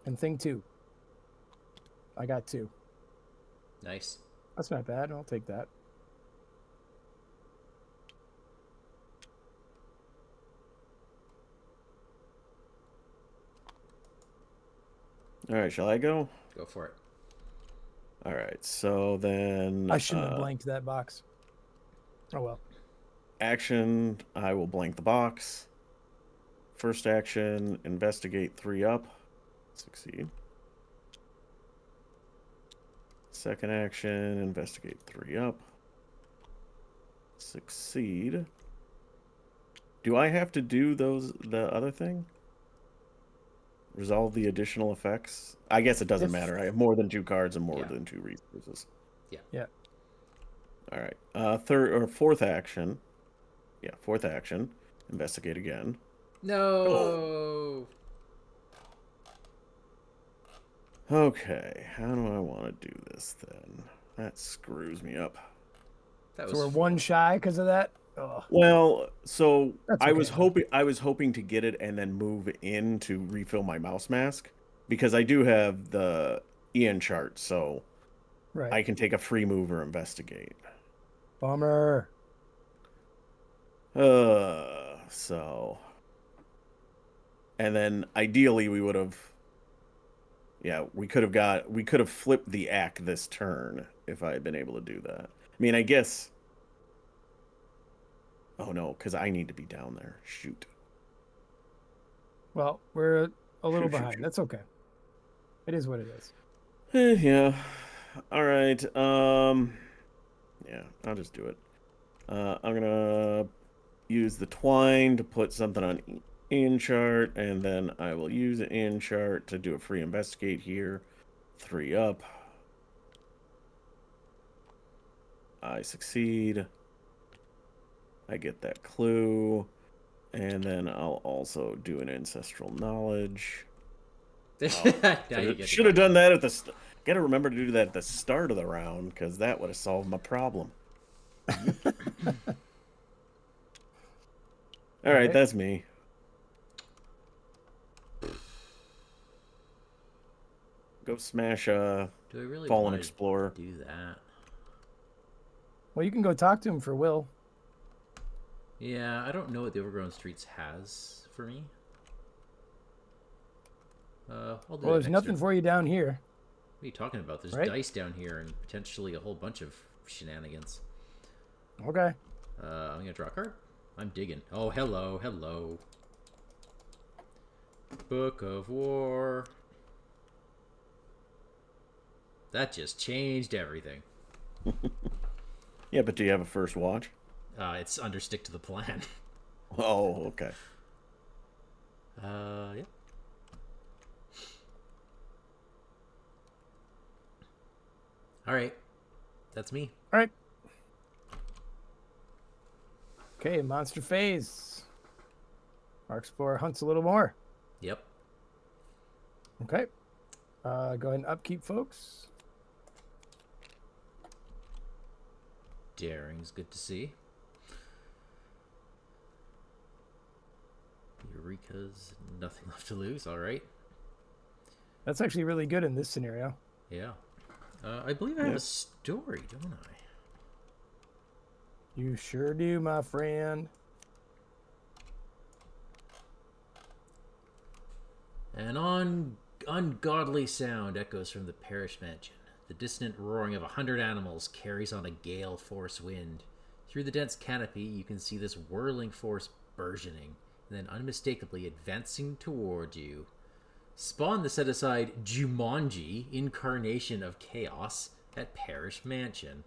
And thing 2. I got 2. Nice. That's not bad. I'll take that. All right. Shall I go? Go for it. All right. So then I shouldn't have blanked that box. Oh, well. action. I will blank the box. First action. Investigate 3 up. Succeed. Second action. Investigate 3 up. Succeed. Do I have to do the other thing? Resolve the additional effects? I guess it doesn't matter. I have more than 2 cards and more than 2 resources. Yeah. All right. Third or fourth action. Yeah, fourth action. Investigate again. No. Okay, how do I want to do this then? That screws me up. That So was we're 1 shy because of that? Oh, Well, so That's I okay, was though. hoping to get it and then move in to refill my mouse mask, because I do have the Ian chart, so Right. I can take a free move or investigate. Bummer. So, and then ideally we would have, yeah, we could have flipped the act this turn if I had been able to do that. I mean, I guess. Oh no, because I need to be down there. Shoot. Well, we're a little Shoot, shoot, behind. shoot. That's okay. It is what it is. Yeah. All right. Yeah, I'll just do it. I'm gonna use the twine to put something on in chart, and then I will use an in chart to do a free investigate here. 3 up. I succeed. I get that clue, and then I'll also do an ancestral knowledge. Should have done that at the. Got to remember to do that at the start of the round because that would have solved my problem. All right, that's me. Go smash Do I really Fallen want Explorer. to do that? Well, you can go talk to him for Will. Yeah, I don't know what the Overgrown Streets has for me. I'll do Well, there's nothing turn. for you down here. What are you talking about? There's right? dice down here and potentially a whole bunch of shenanigans. Okay. I'm gonna draw a card. I'm digging. Oh, hello, hello. Book of War. That just changed everything. Yeah, but do you have a first watch? It's under stick to the plan. Oh, okay. Yeah. All right. That's me. All right. Okay, monster phase. Our explorer hunts a little more. Yep. Okay. Go ahead and upkeep, folks. Daring's good to see. Eureka's nothing left to lose. All right. That's actually really good in this scenario. Yeah. I believe I have a story, don't I? You sure do, my friend. An ungodly sound echoes from the Parish mansion. The dissonant roaring of 100 animals carries on a gale force wind. Through the dense canopy, you can see this whirling force burgeoning, and then unmistakably advancing toward you. Spawn the set-aside Jumanji, incarnation of chaos, at Parish Mansion.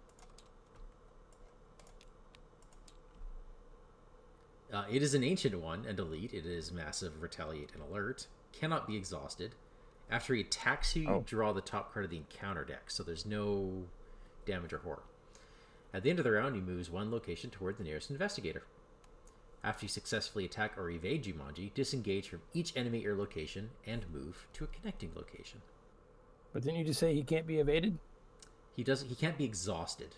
It is an ancient one and elite. It is massive, retaliate, and alert. Cannot be exhausted. After he attacks you, you draw the top card of the encounter deck, so there's no damage or horror. At the end of the round, he moves one location toward the nearest investigator. After you successfully attack or evade Jumanji, disengage from each enemy or location and move to a connecting location. But didn't you just say he can't be evaded? He can't be exhausted.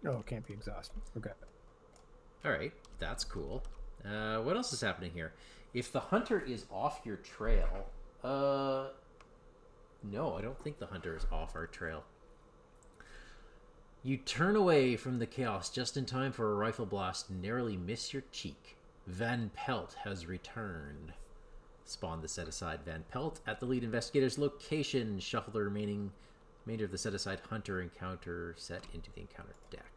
Oh, can't be exhausted. Okay. All right, that's cool. What else is happening here? If the hunter is off your trail, no, I don't think the hunter is off our trail. You turn away from the chaos just in time for a rifle blast to narrowly miss your cheek. Van Pelt has returned. Spawn the set-aside Van Pelt at the lead investigator's location. Shuffle the remainder of the set-aside hunter encounter set into the encounter deck.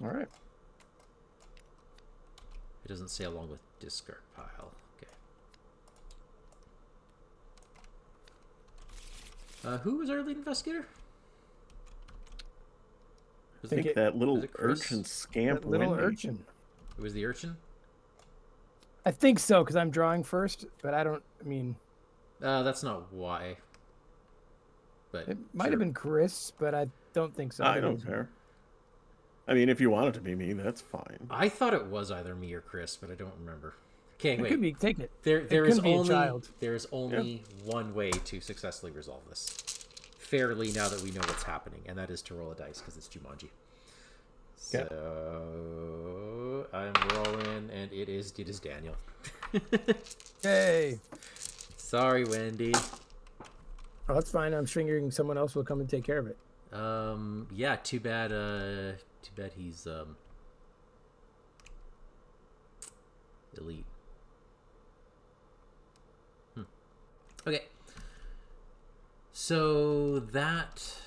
All right. It doesn't say along with discard pile. Okay. Who was our lead investigator? I think that little urchin scamp. That little Wendy. urchin. It was the urchin? I think so, because I'm drawing first, but I mean... That's not why. But it might have been Chris, but I don't think so. I don't care. I mean, if you want it to be me, that's fine. I thought it was either me or Chris, but I don't remember. Okay, wait. It could be. Take it. There is only one way to successfully resolve this fairly now that we know what's happening, and that is to roll a dice because it's Jumanji. So I'm rolling, and it is Daniel. Yay! Sorry, Wendy. Oh, that's fine. I'm figuring someone else will come and take care of it. Yeah, too bad he's elite. Okay. So that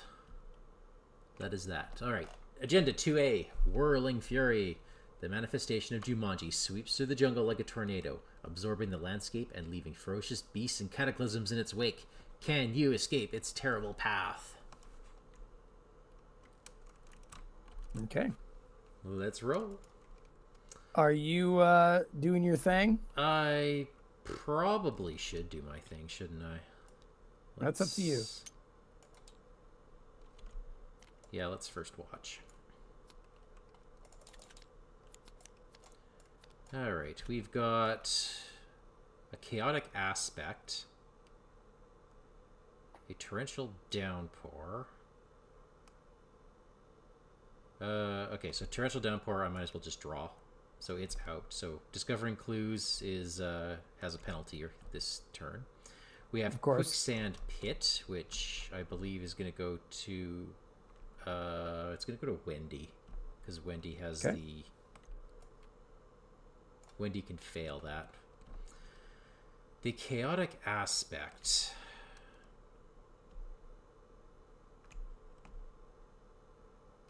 is that. All right. Agenda 2A, Whirling Fury. The manifestation of Jumanji sweeps through the jungle like a tornado, absorbing the landscape and leaving ferocious beasts and cataclysms in its wake. Can you escape its terrible path? Okay. Let's roll. Are you doing your thing? I probably should do my thing, shouldn't I? That's up to you. Yeah, let's first watch. Alright, we've got a chaotic aspect, a torrential downpour. Okay, so torrential downpour, I might as well just draw. So it's out. So discovering clues is has a penalty this turn. We have Quicksand Pit, which I believe is going to go to it's going to go to Wendy, because Wendy has the Wendy can fail that. The chaotic aspect.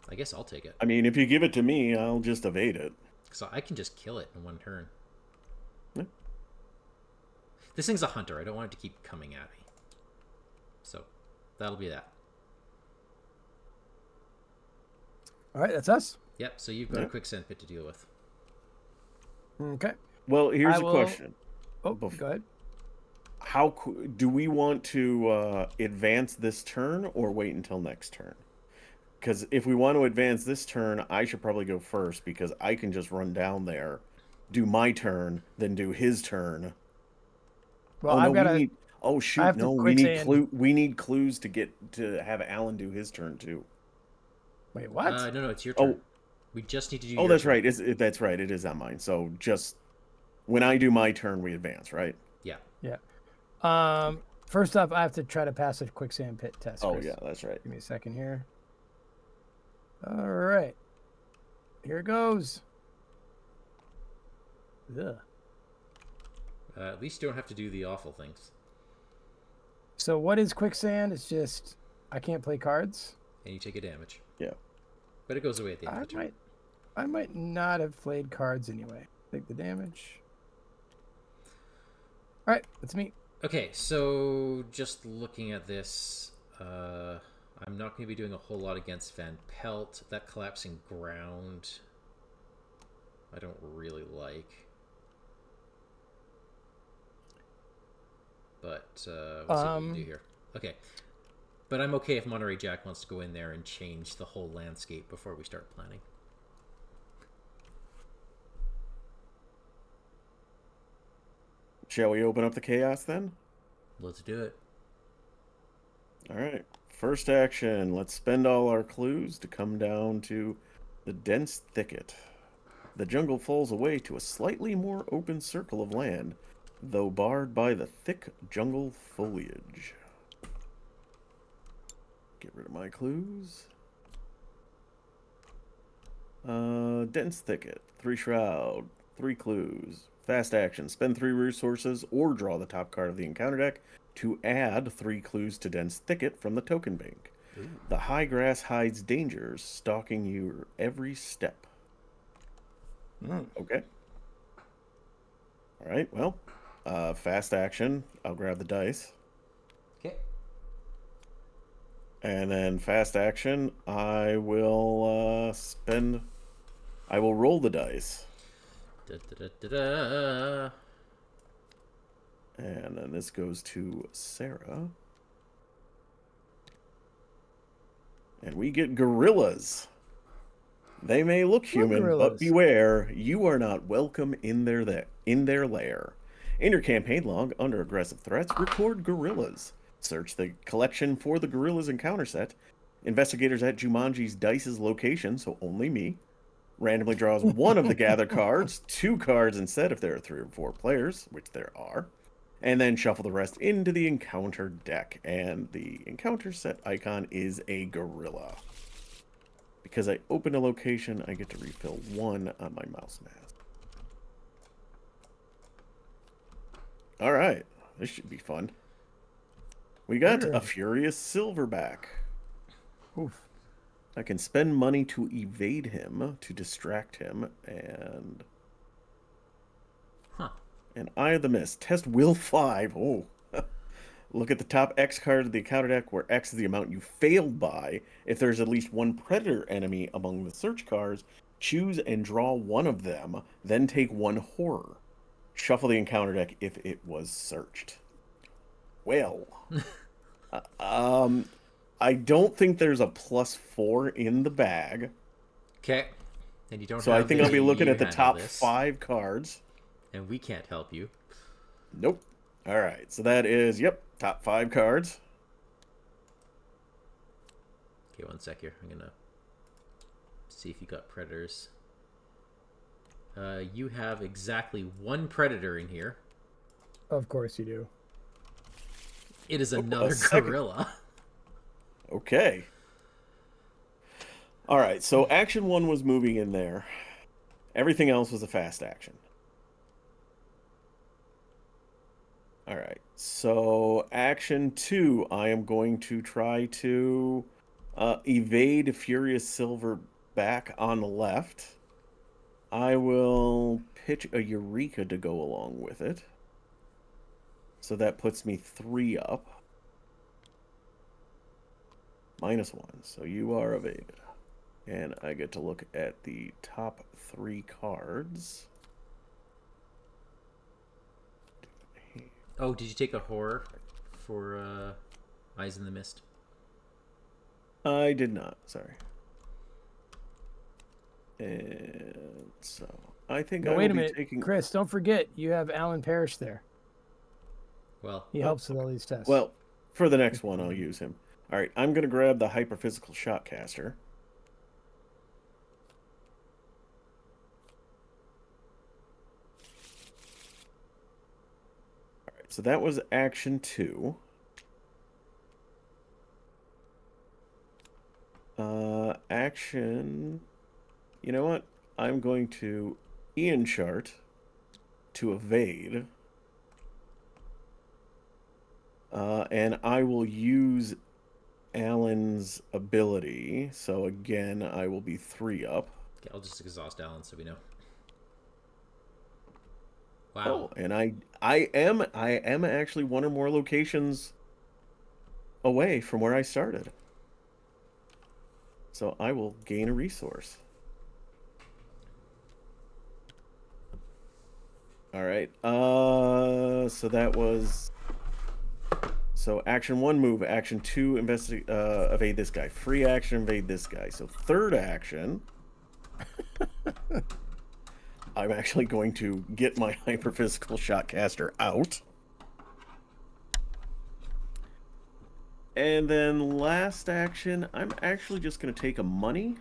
I guess I'll take it. I mean, if you give it to me, I'll just evade it. So I can just kill it in one turn. Yeah. This thing's a hunter. I don't want it to keep coming at me. So that'll be that. All right, that's us. Yep, so you've got a quicksand pit to deal with. Okay. Well, here's a question. Oh, go ahead. How do we want to advance this turn or wait until next turn? Because if we want to advance this turn, I should probably go first, because I can just run down there, do my turn, then do his turn. Well, I've got to. Oh shoot! No, we need clues to have Alan do his turn too. Wait, what? No, it's your turn. Oh, we just need to do. Oh, that's right. That's right. It is on mine. So just when I do my turn, we advance, right? Yeah. Yeah. First off, I have to try to pass a quicksand pit test. Oh yeah, that's right. Give me a second here. All right. Here goes. Ugh. At least you don't have to do the awful things. So what is quicksand? It's just I can't play cards. And you take a damage. Yeah. But it goes away at the end of the turn. I might not have played cards anyway. Take the damage. All right, that's me. Okay, so just looking at this, I'm not going to be doing a whole lot against Van Pelt. That collapsing ground, I don't really like. But we'll see what we can do here. Okay. But I'm okay if Monterey Jack wants to go in there and change the whole landscape before we start planning. Shall we open up the chaos then? Let's do it. All right. First action. Let's spend all our clues to come down to the dense thicket. The jungle falls away to a slightly more open circle of land, though barred by the thick jungle foliage. Get rid of my clues. Dense thicket, 3 shroud, 3 clues. Fast action, spend 3 resources or draw the top card of the encounter deck to add 3 clues to dense thicket from the token bank. Ooh. The high grass hides dangers, stalking you every step. Okay. All right, well, fast action, I'll grab the dice. Okay. And then fast action, I will roll the dice. Da, da, da, da, da. And then this goes to Sarah. And we get gorillas. They may look human, but beware, you are not welcome in their lair. In your campaign log, under aggressive threats, record gorillas. Search the collection for the gorillas encounter set. Investigators at Jumanji's Dice's location, so only me, randomly draws one of the gather cards, 2 cards instead if there are 3 or 4 players, which there are, and then shuffle the rest into the encounter deck. And the encounter set icon is a gorilla. Because I open a location, I get to refill 1 on my mouse mask. All right, this should be fun. We got a Furious Silverback. Oof. I can spend money to evade him, to distract him, and... And Eye of the Mist. Test Will 5. Oh. Look at the top X card of the encounter deck, where X is the amount you failed by. If there's at least 1 Predator enemy among the search cards, choose and draw 1 of them, then take 1 Horror. Shuffle the encounter deck if it was searched. Well... I don't think there's a +4 in the bag. Okay. And you don't So I think I'll be looking at the top 5 cards. And we can't help you. Nope. All right. So that is, yep, top 5 cards. Okay, one sec here. I'm going to see if you got predators. You have exactly 1 predator in here. Of course you do. It is another gorilla. Okay. All right, so action 1 was moving in there. Everything else was a fast action. All right, so action 2, I am going to try to evade Furious Silverback on the left. I will pitch a Eureka to go along with it. So that puts me 3 up. -1, so you are evaded. And I get to look at the top 3 cards. Oh, did you take a horror for Eyes in the Mist? I did not, sorry. And so I think I will wait a be minute, taking... Chris, don't forget you have Alan Parish there. Well, he helps with all these tests. Well, for the next one, I'll use him. All right, I'm going to grab the Hyperphysical Shotcaster. All right, so that was action 2. Action... You know what? I'm going to Ian Chart to evade. And I will use Alan's ability. So again, I will be 3 up. Okay, I'll just exhaust Alan so we know. Wow. Oh, and I am actually 1 or more locations away from where I started. So I will gain a resource. All right. So that was... So action 1, move. Action 2, evade this guy. Free action, evade this guy. So third action, I'm actually going to get my Hyperphysical Shotcaster out. And then last action, I'm actually just going to take a money.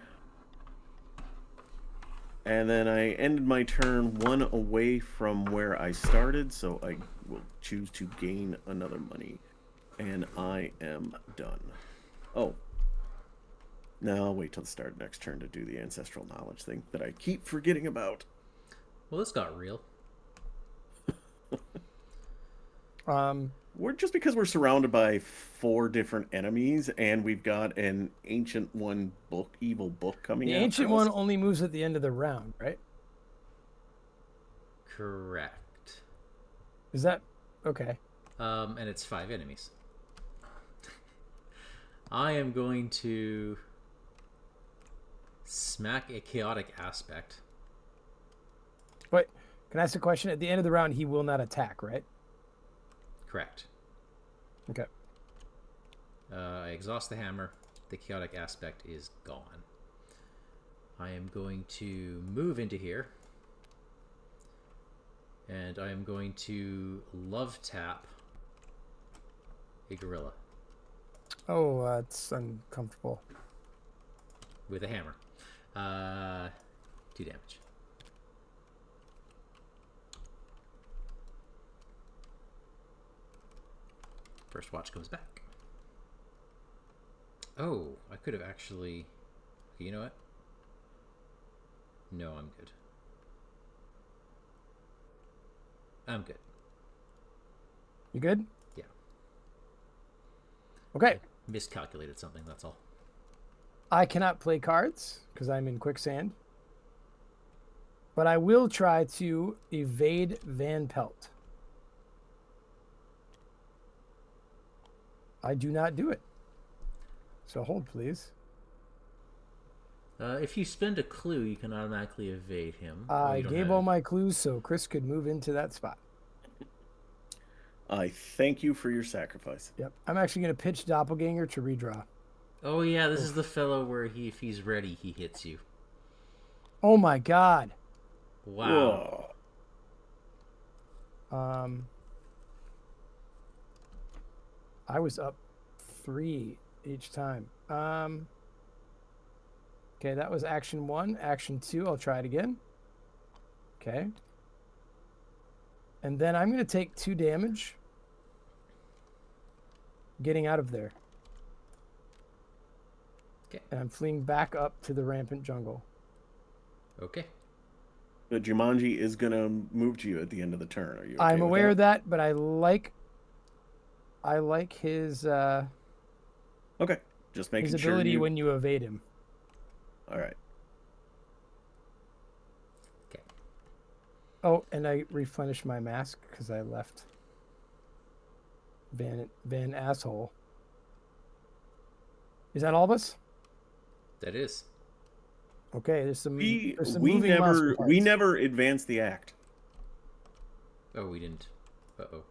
And then I ended my turn 1 away from where I started, so I will choose to gain another money. And I am done. Oh. No, I'll wait till the start of next turn to do the Ancestral Knowledge thing that I keep forgetting about. Well, this got real. We're just because we're surrounded by 4 different enemies, and we've got an Ancient One book, evil book coming out. The Ancient One only moves at the end of the round, right? Correct. Is that okay? And it's 5 enemies. I am going to smack a Chaotic Aspect. But can I ask a question? At the end of the round, he will not attack, right? Correct. Okay. I exhaust the hammer. The Chaotic Aspect is gone. I am going to move into here. And I am going to love tap a gorilla. Oh, that's uncomfortable. With a hammer. 2 damage. First watch comes back. Oh, I could have actually... You know what? No, I'm good. I'm good. You good? Yeah. Okay. I miscalculated something, that's all. I cannot play cards because I'm in quicksand. But I will try to evade Van Pelt. I do not do it. So hold, please. If you spend a clue, you can automatically evade him. I gave all my clues so Chris could move into that spot. I thank you for your sacrifice. Yep. I'm actually going to pitch Doppelganger to redraw. Oh yeah, this is the fellow where if he's ready, he hits you. Oh my god. Wow. Whoa. I was up 3 each time. Okay, that was action 1. Action 2, I'll try it again. Okay. And then I'm going to take 2 damage getting out of there. Okay. And I'm fleeing back up to the rampant jungle. Okay. The Jumanji is going to move to you at the end of the turn. Are you okay I'm with aware that? of that, but I like his Okay. Just making his sure ability you... when you evade him. All right. Okay. Oh, and I replenished my mask because I left Van asshole. Is that all of us? That is. Okay, there's some We moving monster we parts. never advanced the act. Oh, we didn't. Uh-oh.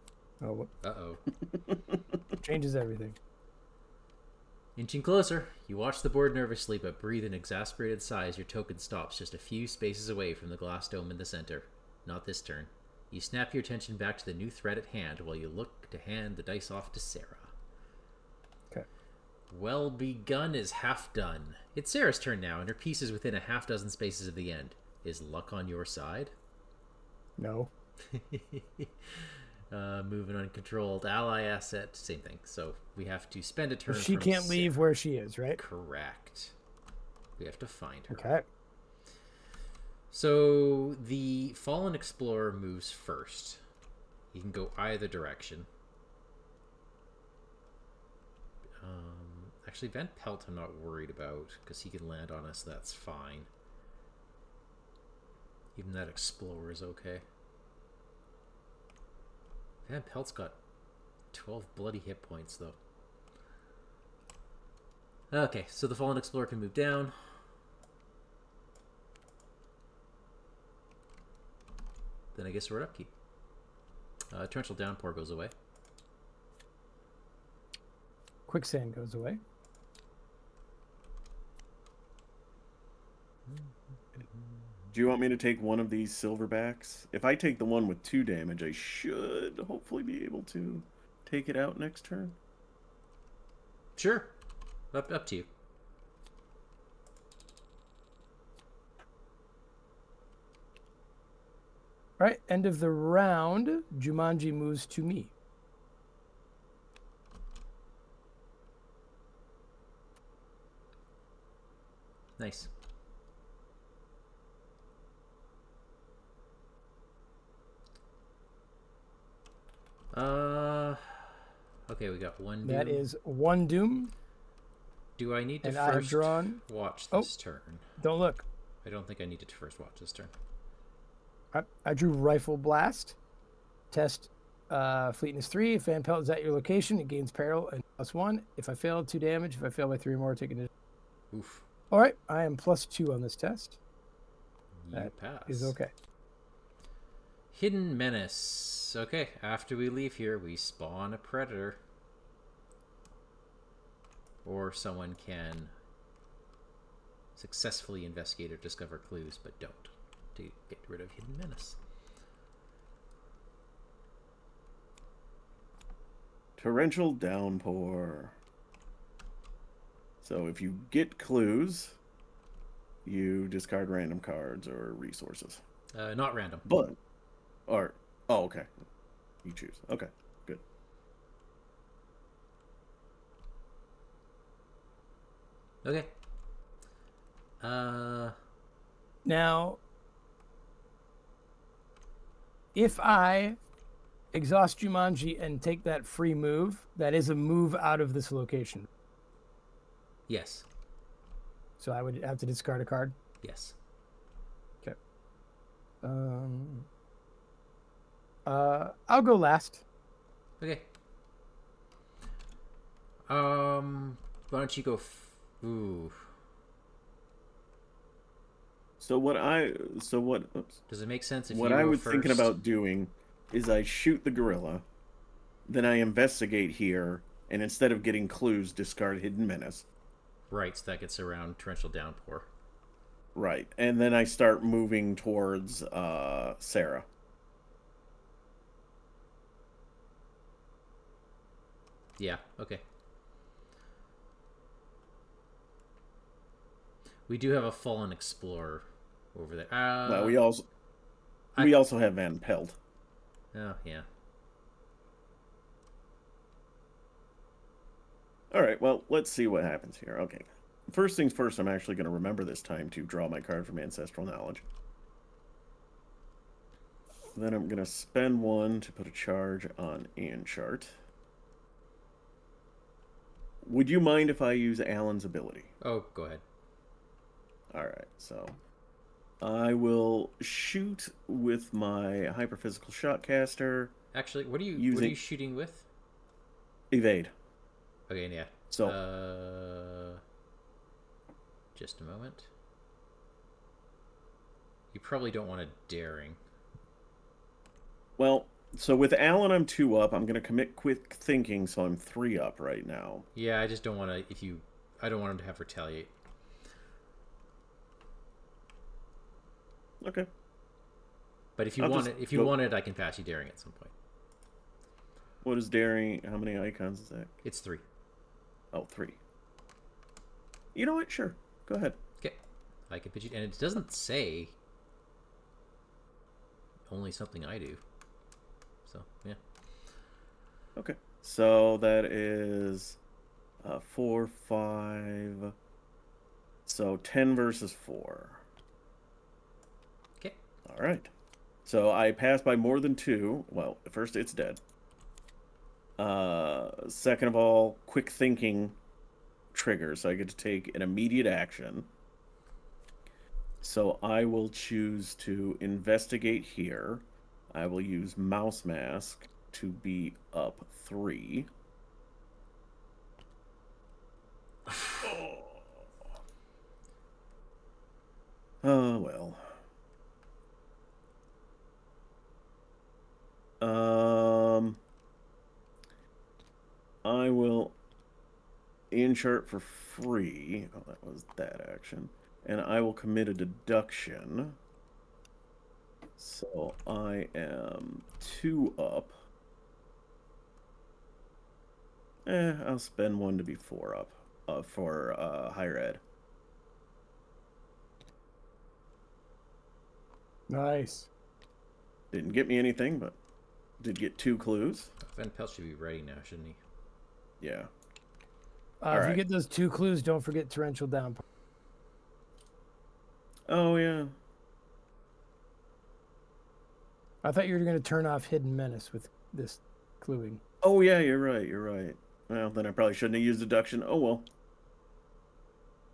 Oh, Uh-oh. changes everything. Inching closer, you watch the board nervously, but breathe an exasperated sigh as your token stops just a few spaces away from the glass dome in the center. Not this turn. You snap your attention back to the new threat at hand while you look to hand the dice off to Sarah. Okay. Well begun is half done. It's Sarah's turn now, and her piece is within a half dozen spaces of the end. Is luck on your side? No. Moving uncontrolled ally asset, same thing. So we have to spend a turn. But she from can't leave Sarah. where she is, right? Correct. We have to find her. Okay. So the Fallen Explorer moves first. He can go either direction. Actually, Van Pelt I'm not worried about because he can land on us. That's fine. Even that Explorer is okay. Van Pelt's got 12 bloody hit points, though. Okay, so the Fallen Explorer can move down. Then I guess we're at upkeep. Torrential Downpour goes away. Quicksand goes away. Do you want me to take one of these silverbacks? If I take the one with 2 damage, I should hopefully be able to take it out next turn. Sure. Up to you. All right, end of the round. Jumanji moves to me. Nice. Okay, we got one doom. That is 1 doom. Do I need to And I have first drawn... watch this turn? Don't look. I don't think I need to first watch this turn. I drew Rifle Blast. Test Fleetness 3. If Van Pelt is at your location, it gains peril and +1. If I fail, 2 damage. If I fail by 3 or more, take an... Oof. All right, I am +2 on this test. You That pass. is okay. Hidden Menace. Okay, after we leave here, we spawn a predator. Or someone can successfully investigate or discover clues, but don't, to get rid of Hidden Menace. Torrential Downpour. So if you get clues, you discard random cards or resources. Not random. But, okay. You choose. Okay, good. Okay. Now, if I exhaust Jumanji and take that free move, that is a move out of this location. Yes. So I would have to discard a card. Yes. Okay. I'll go last. Okay. Why don't you go? Ooh. So what? Oops. Does it make sense if What you I go was thinking first? about doing is I shoot the gorilla, then I investigate here, and instead of getting clues, discard Hidden Menace. Right, so that gets around torrential downpour. Right, and then I start moving towards Sarah. Yeah. Okay. We do have a fallen explorer over there. Well, we also have Van Pelt. Oh yeah. All right, well, let's see what happens here. Okay. First things first, I'm actually going to remember this time to draw my card from Ancestral Knowledge. Then I'm going to spend one to put a charge on Enchart. Would you mind if I use Alan's ability? Oh, go ahead. All right, so I will shoot with my Hyperphysical Shotcaster. Actually, what are you shooting with? Evade. Okay, yeah. So just a moment. You probably don't want a daring. Well, so with Alan, I'm 2 up. I'm going to commit quick thinking, so I'm 3 up right now. Yeah, I just don't want to. I don't want him to have retaliate. Okay. But if you want it, I can pass you daring at some point. What is daring? How many icons is that? It's 3. Oh, 3. You know what? Sure. Go ahead. Okay. I can pitch you, and it doesn't say only something I do. So yeah. Okay. So that is 4, 5. So 10 versus 4. Okay. All right. So I pass by more than 2. Well, first it's dead. Second of all, quick thinking triggers. So I get to take an immediate action. So I will choose to investigate here. I will use Mouse Mask to be up 3. Oh, well. I will insert for free. Oh, that was that action. And I will commit a deduction. So I am 2 up. I'll spend 1 to be 4 up for higher ed. Nice. Didn't get me anything, but did get 2 clues. Van Pelt should be ready now, shouldn't he? Yeah. If you get those 2 clues, don't forget torrential downpour. Oh, yeah. I thought you were going to turn off Hidden Menace with this cluing. Oh, yeah, you're right. Well, then I probably shouldn't have used deduction. Oh, well.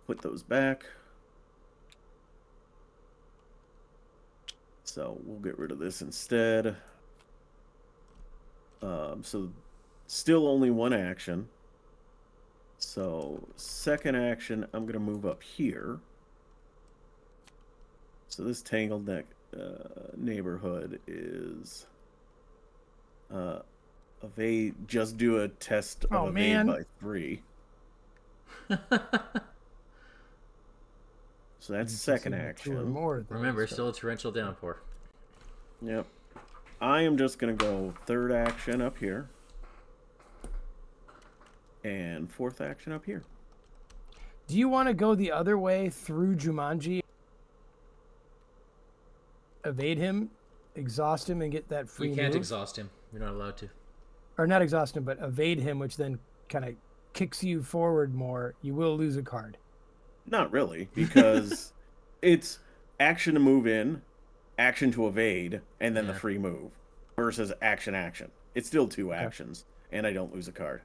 Put those back. So we'll get rid of this instead. So still only 1 action. So second action, I'm going to move up here. So this Tangled Neck neighborhood is evade. Just do a test of evade by 3. So that's second action. Or more. Remember, still a torrential downpour. Yep. I am just going to go third action up here. And fourth action up here. Do you want to go the other way through Jumanji evade him, exhaust him, and get that free You can't move. exhaust him. You're not allowed to. Or not exhaust him, but evade him, which then kind of kicks you forward more, you will lose a card. Not really, because it's action to move in, action to evade, and then the Yeah. free move versus action. It's still two actions, and I don't lose a card.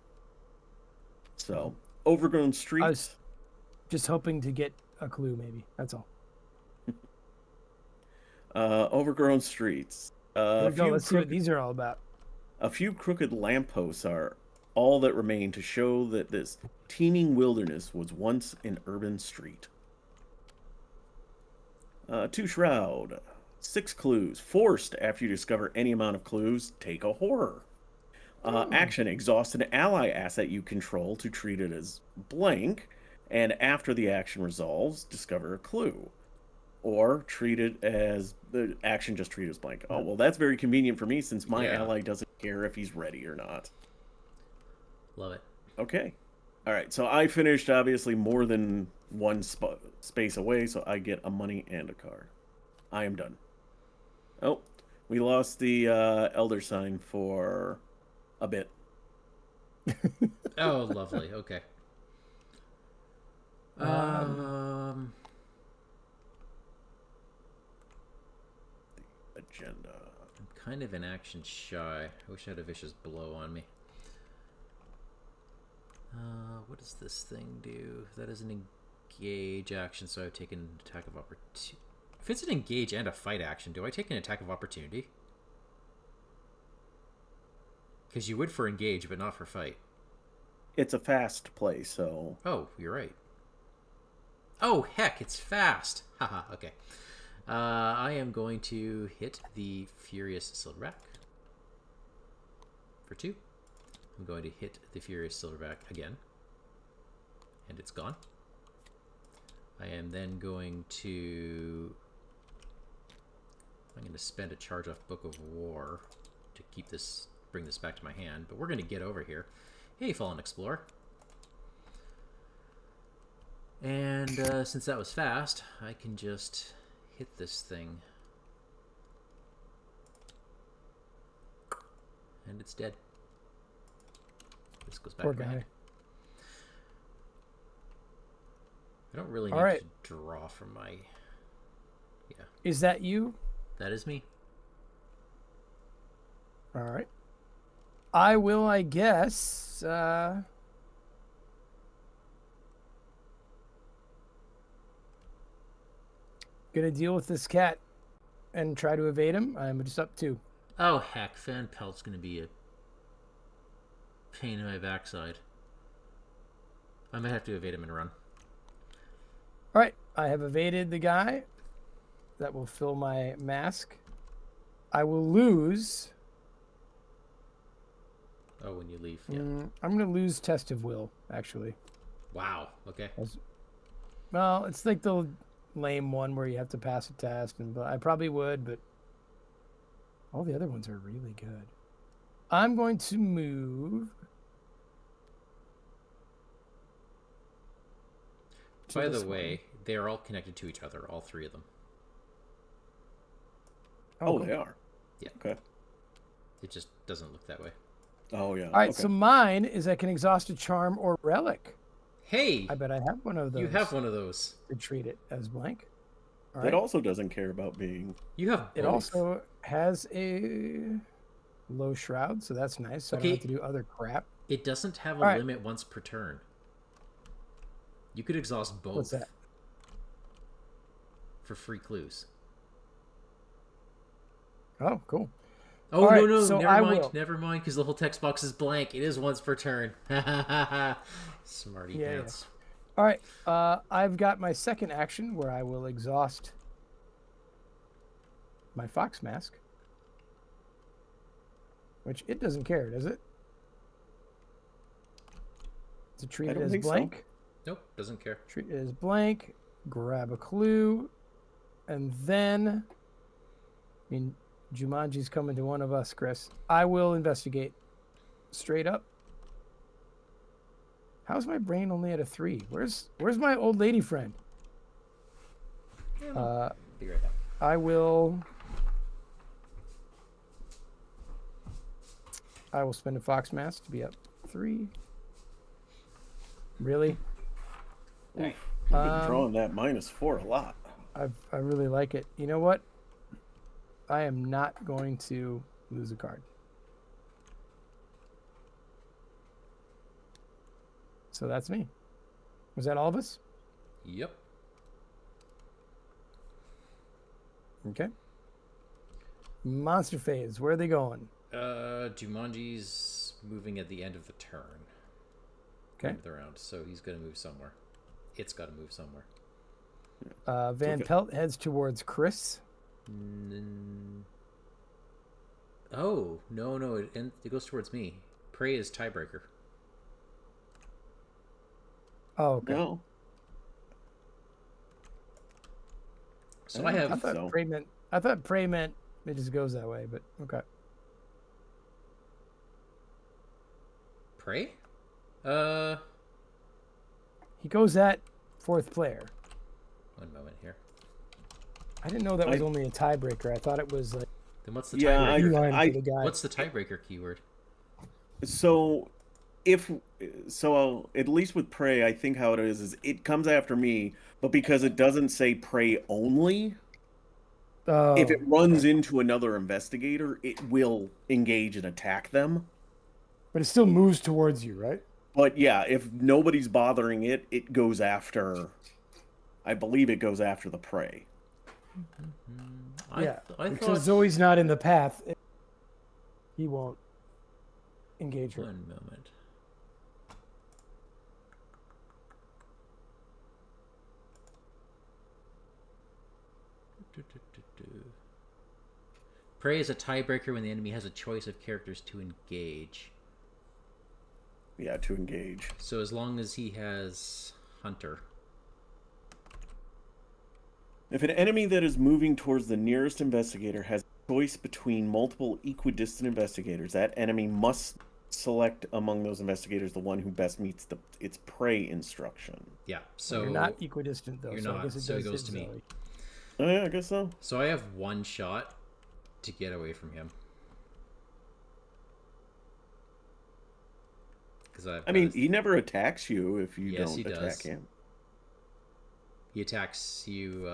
So, overgrown I streets. was just hoping to get a clue, maybe. That's all. Overgrown streets. Here we A go. few Let's see what crooked, these are all about. a few crooked lampposts are all that remain to show that this teeming wilderness was once an urban street. 2 shroud. 6 clues. Forced after you discover any amount of clues, take a horror. Action. Exhaust an ally asset you control to treat it as blank, and after the action resolves, discover a clue. Or treat it as the action, just treat it as blank. Oh, well, that's very convenient for me since my Yeah. ally doesn't care if he's ready or not. Love it. Okay. All right. So I finished obviously more than one space away, so I get a money and a card. I am done. Oh, we lost the elder sign for a bit. Oh, lovely. Okay. Agenda. I'm kind of an action shy. I wish I had a vicious blow on me. What does this thing do? That is an engage action, so I've taken an attack of opportunity. If it's an engage and a fight action, do I take an attack of opportunity? Because you would for engage, but not for fight. It's a fast play, so Oh, you're right. Oh, heck, it's fast. Haha, okay. I am going to hit the Furious Silverback for 2. I'm going to hit the Furious Silverback again. And it's gone. I am then going to... I'm going to spend a charge off Book of War to keep this, bring this back to my hand. But we're going to get over here. Hey, Fallen Explorer. And since that was fast, I can just hit this thing. And it's dead. This goes back Poor to my guy. hand. I don't really All need right. to draw from my... Yeah, Is that you? that is me. All right. I will, I guess. Gonna deal with this cat and try to evade him. I'm just up 2. Oh, heck. Fan Pelt's going to be a pain in my backside. I might have to evade him and run. All right. I have evaded the guy. That will fill my mask. I will lose. Oh, when you leave. Yeah. I'm gonna lose Test of Will, actually. Wow. Okay. Well, it's like the lame one where you have to pass a test, and I probably would, but all the other ones are really good. I'm going to move. to By this the one. way, they are all connected to each other, all 3 of them. oh, cool. they are. Yeah. Okay. It just doesn't look that way. Oh yeah. All right, okay. so mine is I can exhaust a charm or relic. Hey! I bet I have one of those. You have one of those. To treat it as blank. All It right. also doesn't care about being. You have both. It also has a low shroud, so that's nice. So I Okay. don't have to do other crap. It doesn't have a All right. limit once per turn. You could exhaust both. What's that? For free clues. Oh, cool. Oh, All right, no, so never I mind. will. Never mind, because the whole text box is blank. It is once per turn. Smarty Yeah, pants. All right. I've got my second action where I will exhaust my fox mask. Which it doesn't care, does it? To treat I it don't as think so. blank. Nope, doesn't care. Treat it as blank. Grab a clue. And then... I mean, Jumanji's coming to one of us, Chris. I will investigate. Straight up. How's my brain only at a 3? Where's my old lady friend? Be right back. I will I will spend a fox mask to be up 3. Really? You've been drawing that -4 a lot. I really like it. You know what? I am not going to lose a card. So that's me. Was that all of us? Yep. Okay. Monster phase. Where are they going? Jumanji's moving at the end of the turn. Okay. End of the round, so he's going to move somewhere. It's got to move somewhere. Van Pelt heads towards Chris. Oh, no, it goes towards me. Prey is tiebreaker. Oh, okay. No. So I have. I thought Prey meant it just goes that way, but okay. Prey? He goes at 4th player. One moment here. I didn't know that was only a tiebreaker. I thought it was like. Then what's the tiebreaker? For the guy. What's the tiebreaker keyword? So, at least with Prey, I think how it is it comes after me, but because it doesn't say Prey only, if it runs into another investigator, it will engage and attack them. But it still moves towards you, right? But yeah, if nobody's bothering it, it goes after. I believe it goes after the Prey. I thought Zoey's not in the path. He won't engage her. One moment. Prey is a tiebreaker when the enemy has a choice of characters to engage. Yeah, to engage. So as long as he has Hunter. If an enemy that is moving towards the nearest investigator has a choice between multiple equidistant investigators, that enemy must select among those investigators the one who best meets its prey instruction. Yeah, so you're not equidistant though. You're so not. I guess So it goes to me. Oh yeah, I guess so. So I have one shot to get away from him. I mean, he never attacks you if you don't attack him. He attacks you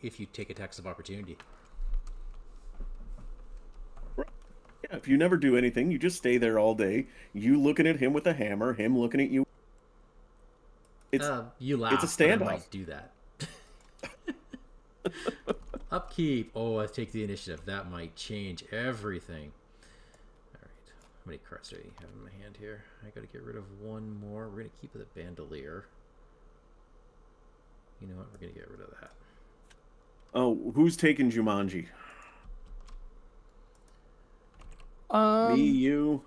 if you take attacks of opportunity. Yeah, if you never do anything, you just stay there all day. You looking at him with a hammer, him looking at you. You laugh. It's a standoff. But I might do that. Upkeep. Oh, I take the initiative. That might change everything. All right. How many cards do I have in my hand here? I got to get rid of one more. We're going to keep the bandolier. You know what? We're going to get rid of that. Oh, who's taking Jumanji? Me, you.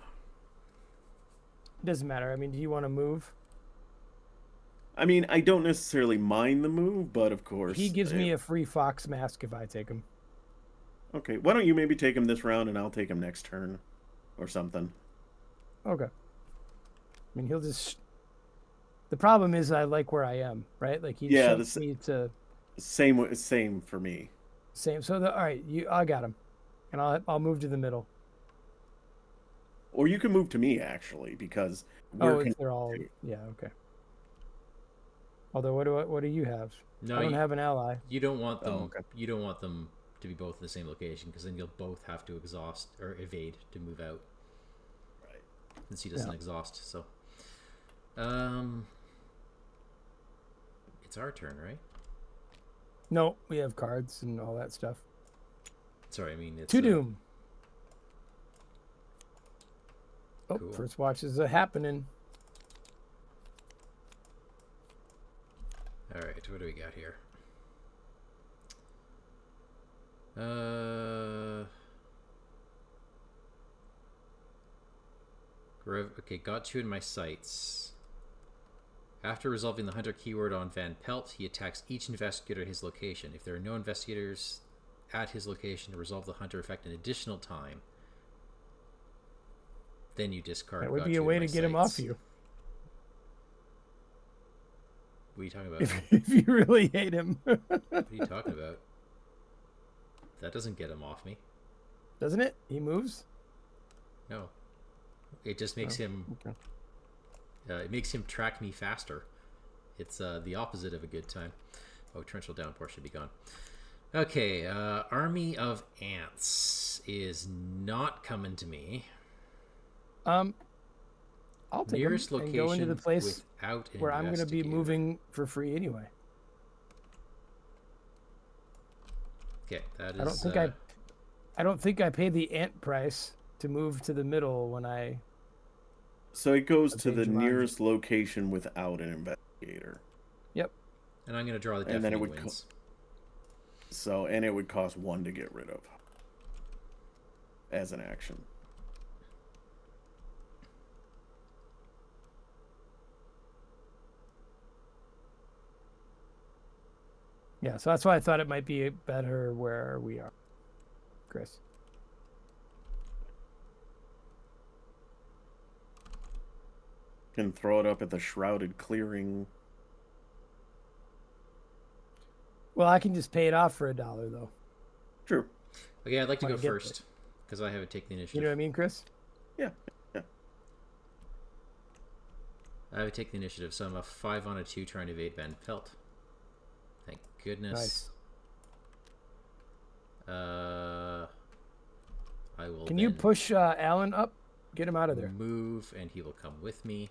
Doesn't matter. I mean, do you want to move? I mean, I don't necessarily mind the move, but of course. He gives me a free fox mask if I take him. Okay, why don't you maybe take him this round and I'll take him next turn or something. Okay. I mean, he'll just... The problem is I like where I am, right? Like, he shoves me to... Same for me. Same. So, all right, I got him. And I'll move to the middle. Or you can move to me, actually, because they're all... Yeah, okay. Although, what do you have? No, I don't have an ally. You don't want them. Oh, okay. You don't want them to be both in the same location because then you'll both have to exhaust or evade to move out. Right. Since he doesn't exhaust, so. It's our turn, right? No, we have cards and all that stuff. Sorry, I mean it's. To Doom. Oh, Cool. first watch is happening. All right, what do we got here? Okay, got you in my sights. After resolving the hunter keyword on Van Pelt, he attacks each investigator at his location. If there are no investigators at his location to resolve the hunter effect an additional time, then you discard. That would be a way to get him off you. What are you talking about? If you really hate him. What are you talking about? That doesn't get him off me. Doesn't it? He moves? No. It just makes him. Okay. It makes him track me faster. It's the opposite of a good time. Oh, torrential downpour should be gone. Okay, army of ants is not coming to me. I'll take Nearest them and location go into the place without an where I'm going to be investigator. moving for free anyway. Okay, that is. I don't think I paid the ant price to move to the middle when I. So it goes to Okay, the Jumanji. nearest location without an investigator. Yep. And I'm going to draw the And then it deafening would winds. So, and it would cost 1 to get rid of as an action. Yeah, so that's why I thought it might be better where we are, Chris. Can throw it up at the shrouded clearing. Well, I can just pay it off for $1 though. True. Okay, I'd like to Wanna go get first because I haven't taken the initiative. You know what I mean, Chris? Yeah. I haven't taken the initiative, so I'm a 5 on a 2 trying to evade Van Pelt. Thank goodness. Nice. I will. Can you then push Alan up? Get him out of there. move, and he will come with me.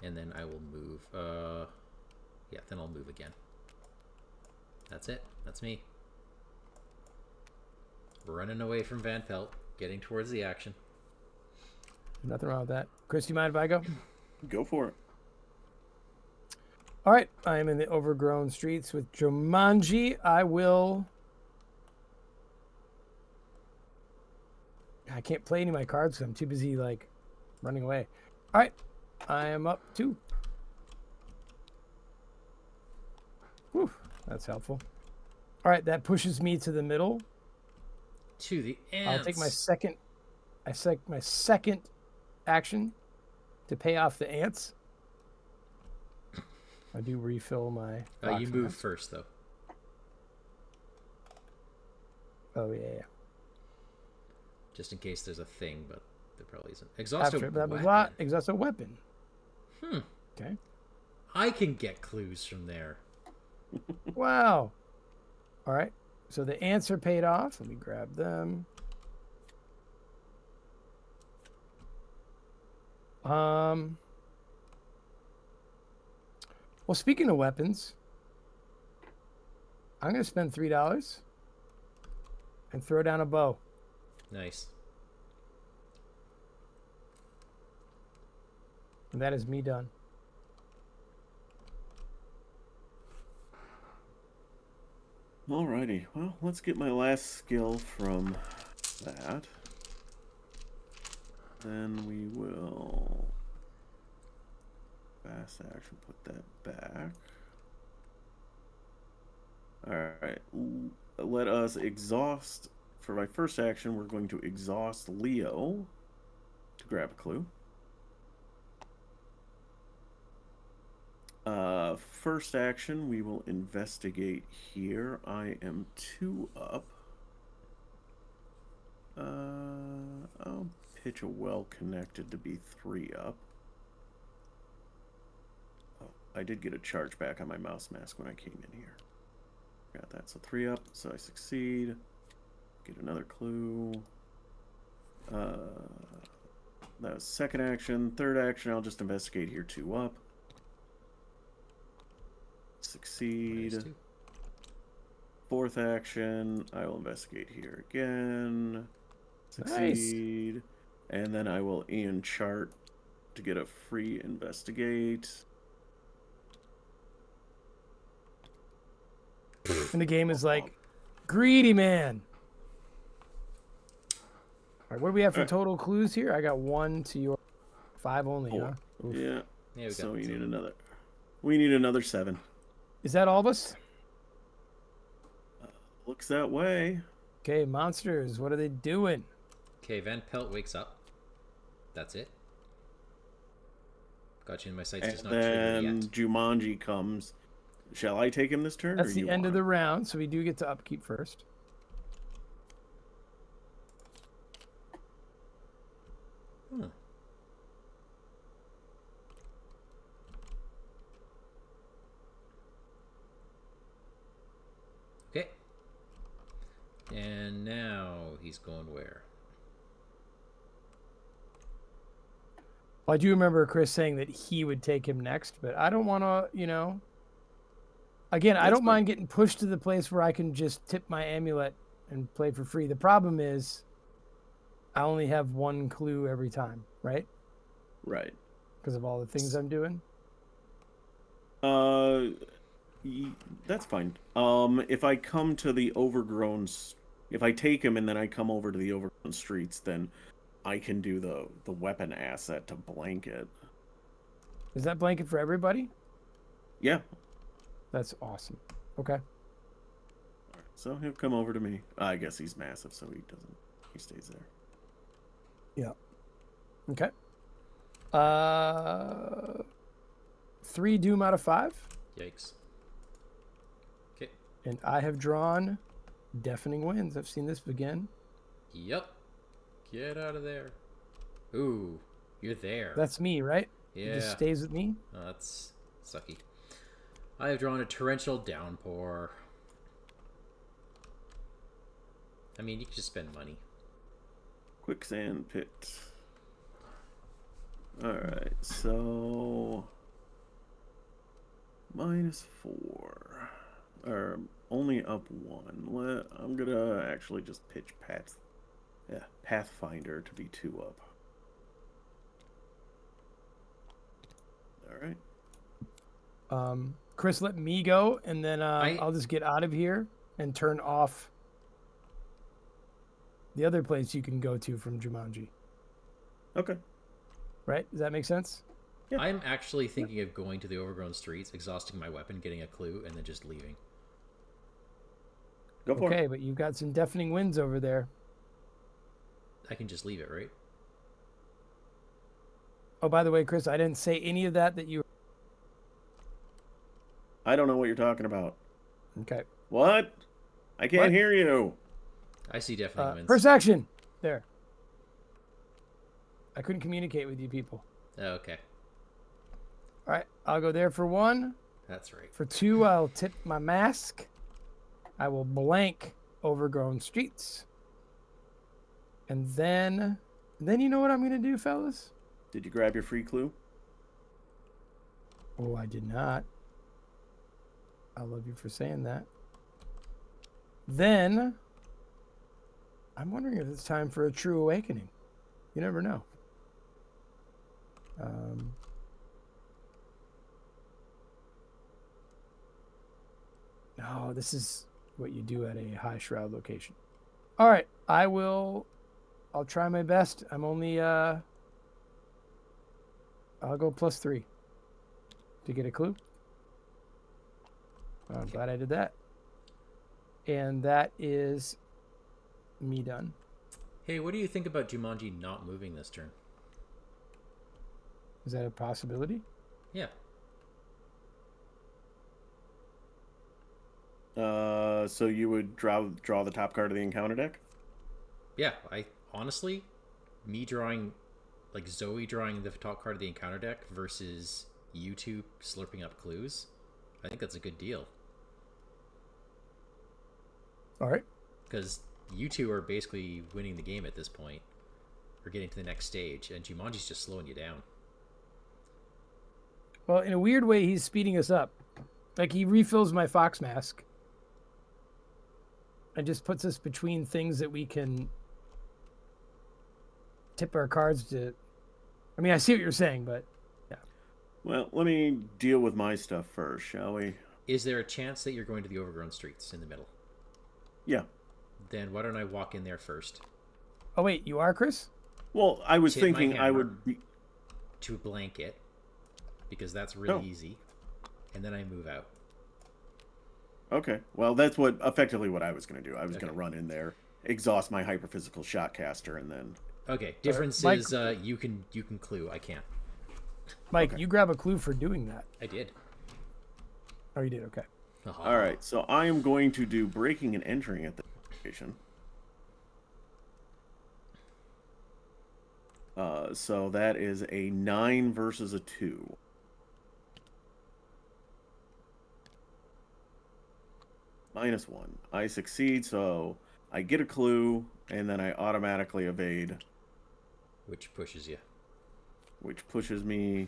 And then I will move. Yeah, then I'll move again. That's it. That's me. Running away from Van Pelt, getting towards the action. Nothing wrong with that. Chris, do you mind if I go? Go for it. All right, I am in the overgrown streets with Jumanji. I can't play any of my cards because I'm too busy, like, running away. All right, I am up 2. Whew, that's helpful. All right, that pushes me to the middle. To the ants. I'll take my second. My second action to pay off the ants. I do refill my. You move first, though. Oh yeah. Just in case there's a thing, but there probably isn't. Exhaust After a blah blah weapon. blah. Exhaust a weapon. Okay. I can get clues from there. Wow. All right. So the ants are paid off. Let me grab them. Well, speaking of weapons, I'm going to spend $3 and throw down a bow. Nice. And that is me done. Alrighty. Well, let's get my last skill from that. Then we will fast action, put that back. Alright. Let us exhaust. For my first action, we're going to exhaust Leo to grab a clue. First action, we will investigate here. I am 2 up. I'll pitch a well connected to be 3 up. Oh, I did get a charge back on my mouse mask when I came in here. Got that, so 3 up, so I succeed. Get another clue. That was second action. Third action, I'll just investigate here, 2 up. Succeed. Nice, too. Fourth action, I will investigate here again. Succeed. Nice. And then I will Ian chart to get a free investigate. And the game is like, greedy man. All right, what do we have for total clues here? I got 1 to your 5 only, huh? Oof. Yeah. Yeah, So we need another. We need another 7. Is that all of us? Looks that way. Okay, monsters, what are they doing? Okay, Van Pelt wakes up. That's it. Got you in my sights, just not triggered then yet. Jumanji comes. Shall I take him this turn? That's or the you end of want the round, so we do get to upkeep first. And now he's going where? Well, I do remember Chris saying that he would take him next, but I don't want to, you know. Again, I That's don't fine. mind getting pushed to the place where I can just tip my amulet and play for free. The problem is I only have one clue every time, right? Right. Because of all the things I'm doing. That's fine. If I come to the if I take him and then I come over to the overgrown streets, then I can do the weapon asset to blanket. Is that blanket for everybody? Yeah. That's awesome. Okay. So he'll come over to me. I guess he's massive, so he stays there. Yeah. Okay. 3 doom out of 5. Yikes. Okay. And I have drawn deafening winds. I've seen this again. Yep. Get out of there. Ooh, you're there. That's me, right? Yeah. It just stays with me. Oh, that's sucky. I have drawn a torrential downpour. I mean, you can just spend money. Quicksand pit. Alright, so -4. Or only up 1. I'm gonna actually just pitch Pathfinder to be 2 up. Alright. Chris, let me go, and then I'll just get out of here and turn off the other place you can go to from Jumanji. Okay. Right? Does that make sense? Yeah. I'm actually thinking of going to the overgrown streets, exhausting my weapon, getting a clue, and then just leaving. Go for it. Okay, but you've got some deafening winds over there. I can just leave it, right? Oh, by the way, Chris, I didn't say any of that you... I don't know what you're talking about. Okay. What? I can't hear you. I see deafening winds. First action. There. I couldn't communicate with you people. Oh, okay. All right, I'll go there for 1. That's right. For 2, I'll tip my mask. I will blank overgrown streets. And then you know what I'm going to do, fellas? Did you grab your free clue? Oh, I did not. I love you for saying that. Then, I'm wondering if it's time for a true awakening. You never know. No, this is what you do at a high shroud location. All right, I'll try my best. I'm only, I'll go +3 to get a clue. I'm glad I did that. And that is me done. Hey, what do you think about Jumanji not moving this turn? Is that a possibility? Yeah. So you would draw the top card of the encounter deck? Yeah, I honestly, me drawing, like Zoey drawing the top card of the encounter deck versus you two slurping up clues, I think that's a good deal. All right. Because you two are basically winning the game at this point. Or getting to the next stage, and Jumanji's just slowing you down. Well, in a weird way, he's speeding us up. Like, he refills my fox mask. And just puts us between things that we can tip our cards to. I mean, I see what you're saying, but yeah. Well, let me deal with my stuff first, shall we? Is there a chance that you're going to the overgrown streets in the middle? Yeah. Then why don't I walk in there first? Oh, wait, you are, Chris? Well, I was Tip thinking my I hammer. would be... To blanket, because that's really easy. And then I move out. Okay. Well, that's effectively what I was going to do. I was going to run in there, exhaust my hyperphysical shotcaster, and then... Okay, difference Mike, is you can clue. I can't. Mike, you grab a clue for doing that. I did. Oh, you did? Okay. All right, so I am going to do breaking and entering at the location. So that is a 9 versus a 2. -1. I succeed, so I get a clue, and then I automatically evade, Which pushes you. which pushes me.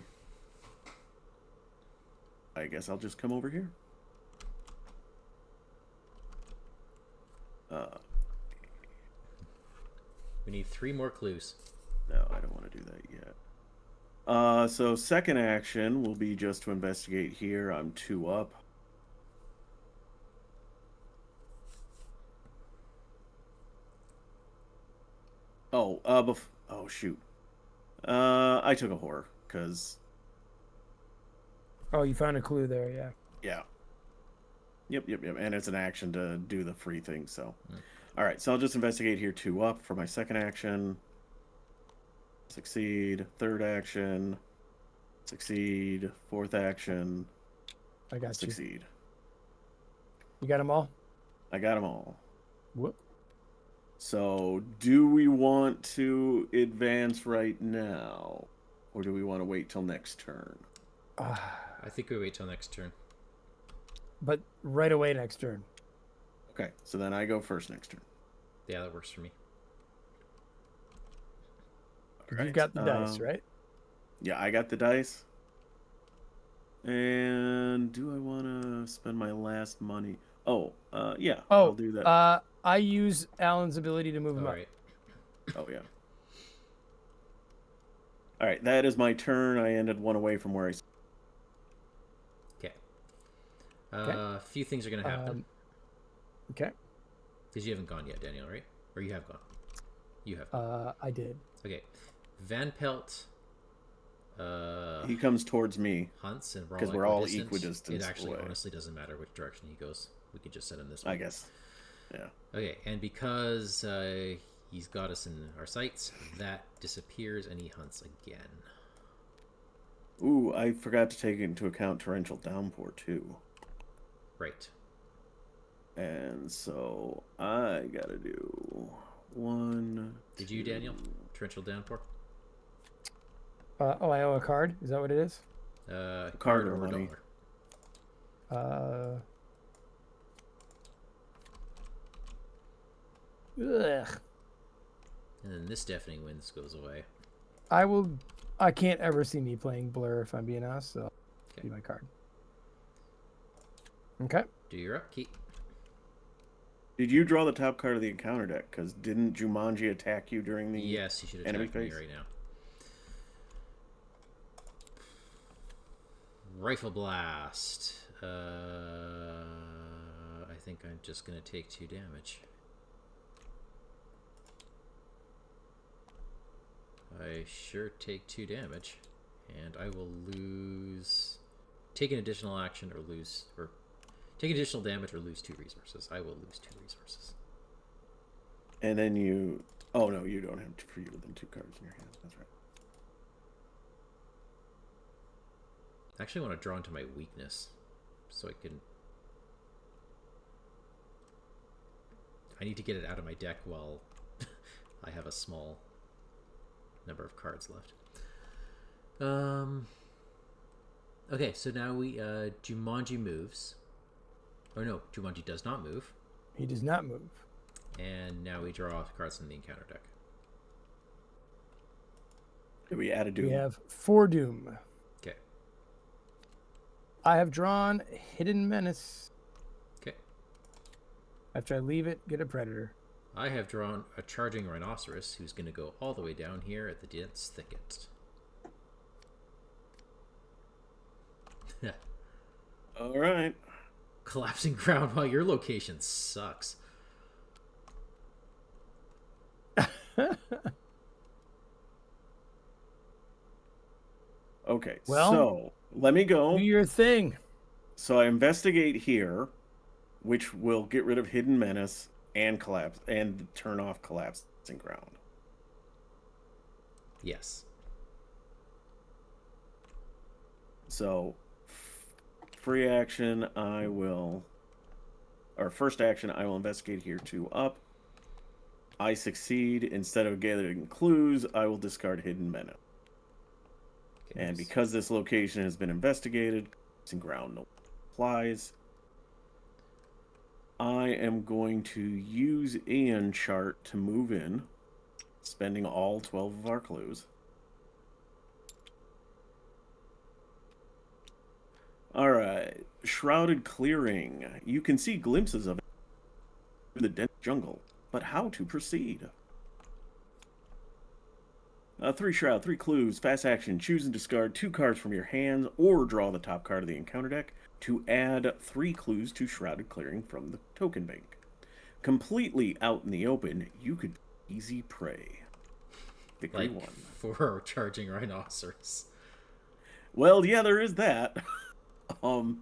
I guess I'll just come over here. We need 3 more clues. No, I don't want to do that yet. So second action will be just to investigate here. I'm 2 up. Oh, oh shoot. I took a horror because Oh, you found a clue there, yeah. yeah. Yep. And it's an action to do the free thing. So, all right. So I'll just investigate here. 2 up for my second action. Succeed. Third action. Succeed. Fourth action. I got you. Succeed. You got them all? I got them all. Whoop. So, do we want to advance right now? Or do we want to wait till next turn? I think we wait till next turn. But right away next turn. Okay, so then I go first next turn. Yeah, that works for me. You've got the dice, right? Yeah, I got the dice. And do I want to spend my last money? Oh, yeah, I'll do that. I use Alan's ability to move him All up. right. Oh, yeah. All right, that is my turn. I ended 1 away from where I... Okay. A few things are going to happen. Okay. Because you haven't gone yet, Daniel, right? Or you have gone? You have. I did. Okay. Van Pelt... he comes towards me. Hunts and because we're all equidistant. It actually away. honestly doesn't matter which direction he goes. We could just send him this way. I guess. Yeah. Okay, and because he's got us in our sights, that disappears and he hunts again. Ooh, I forgot to take into account torrential downpour too. Right. And so I gotta do 1. Did you, Daniel? Torrential downpour? I owe a card. Is that what it is? Card or or money. dollar. Ugh. And then this deafening winds goes away. I can't ever see me playing Blur if I'm being honest, so be my card. Okay. Do your upkeep. Did you draw the top card of the encounter deck? Because didn't Jumanji attack you during the Yes, you should enemy attack me phase? right now. Rifle blast. I think I'm just gonna take 2 damage. I sure take 2 damage, and I will lose. Take an additional action or lose, or take additional damage or lose 2 resources. I will lose 2 resources. And then you... Oh, no, you don't have fewer than 2 cards in your hand. That's right. I actually want to draw into my weakness, so I can... I need to get it out of my deck while I have a small number of cards left. Okay, so now we... Jumanji moves. Or no, Jumanji does not move. He does not move. And now we draw cards from the encounter deck. Did we add a doom? We have 4 Doom. Okay. I have drawn Hidden Menace. Okay. After I leave it, get a Predator. I have drawn a charging rhinoceros who's going to go all the way down here at the dense thicket. All right. Collapsing ground while your location sucks. Okay, Well, so let me go. Do your thing. So I investigate here, which will get rid of Hidden Menace and collapse and turn off collapsing ground. Yes. So free action, I will, or first action, I will investigate here 2 up. I succeed. Instead of gathering clues, I will discard Hidden Menace. Okay, And because this location has been investigated, collapsing ground no applies. I am going to use Ian chart to move in, spending all 12 of our clues. All right, shrouded clearing. You can see glimpses of it through the dense jungle, but how to proceed? 3 shroud, 3 clues, fast action. Choose and discard 2 cards from your hands, or draw the top card of the encounter deck to add 3 clues to shrouded clearing from the token bank. Completely out in the open, you could easy prey. Victory Like 1. for charging rhinoceros. Well, yeah, there is that. All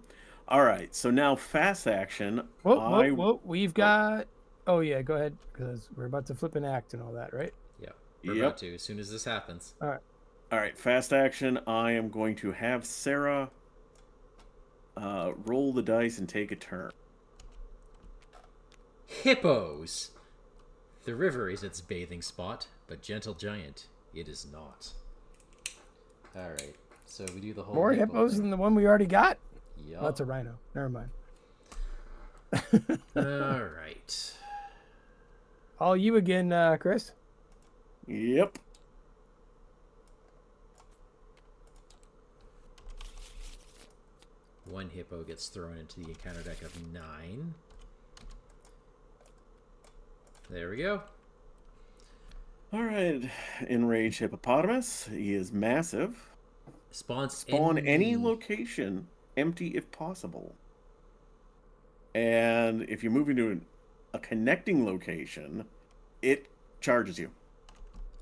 right, so now fast action. Whoa. We've got. Oh yeah, go ahead, because we're about to flip an act and all that, right? Yeah, we're about to as soon as this happens. All right. All right, fast action. I am going to have Sarah roll the dice and take a turn. Hippos. The river is its bathing spot, but gentle giant, it is not. All right, so we do the whole More hippo hippos thing. than the one we already got. Yup. Oh, that's a rhino. Never mind. All right. All you again, Chris. Yep. One hippo gets thrown into the encounter deck of 9. There we go. All right, enraged hippopotamus. He is massive. Spawn any location, empty if possible. And if you move into a connecting location, it charges you.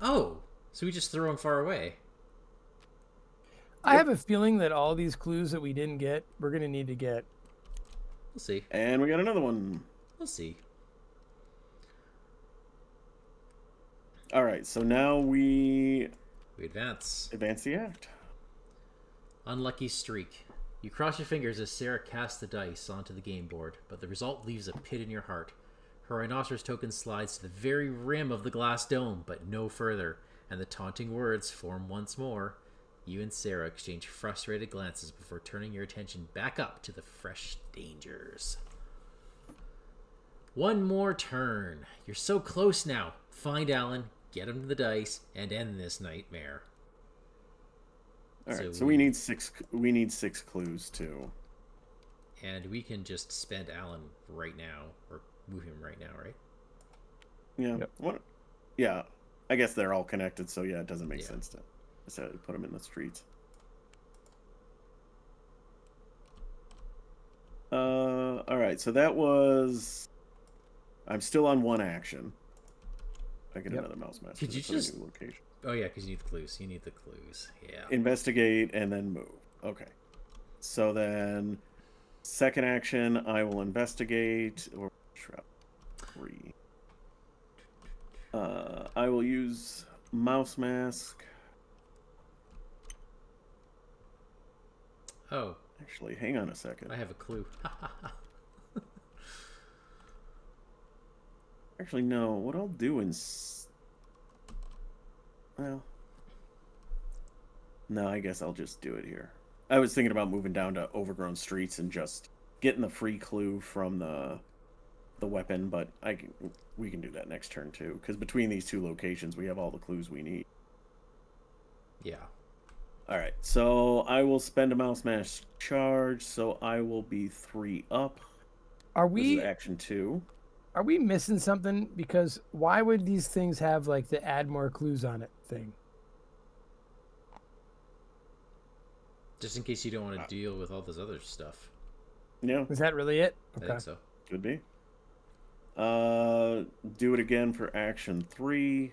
Oh, so we just throw him far away. I have a feeling that all these clues that we didn't get, we're gonna need to get. We'll see. And we got another one. We'll see. All right, so now we advance the act. Unlucky streak. You cross your fingers as Sarah casts the dice onto the game board, but the result leaves a pit in your heart. Her rhinoceros token slides to the very rim of the glass dome, but no further, and the taunting words form once more. You and Sarah exchange frustrated glances before turning your attention back up to the fresh dangers. One more turn. You're so close now. Find Alan, get him to the dice, and end this nightmare. All right, so we need 6. We need 6 clues too. And we can just spend Alan right now, or move him right now, right? Yeah. Yep. What? Yeah. I guess they're all connected, so yeah, it doesn't make sense to necessarily put them in the streets. All right, so that was. I'm still on 1 action. I get another mouse mask. Could you just? Location. Oh yeah, because you need the clues. You need the clues. Yeah. Investigate and then move. Okay. So then, second action, I will investigate or shroud 3. I will use mouse mask. Oh. Actually, hang on a second. I have a clue. Actually, no. What I'll do well, no, I guess I'll just do it here. I was thinking about moving down to overgrown streets and just getting the free clue from the weapon, but we can do that next turn too, because between these 2 locations, we have all the clues we need. Yeah. All right, so I will spend a mouse mask charge, so I will be 3 up. Are This we is action 2? Are we missing something? Because why would these things have like the add more clues on it thing? Just in case you don't want to deal with all this other stuff. Yeah. Is that really it? I think so. Could be. Do it again for action 3.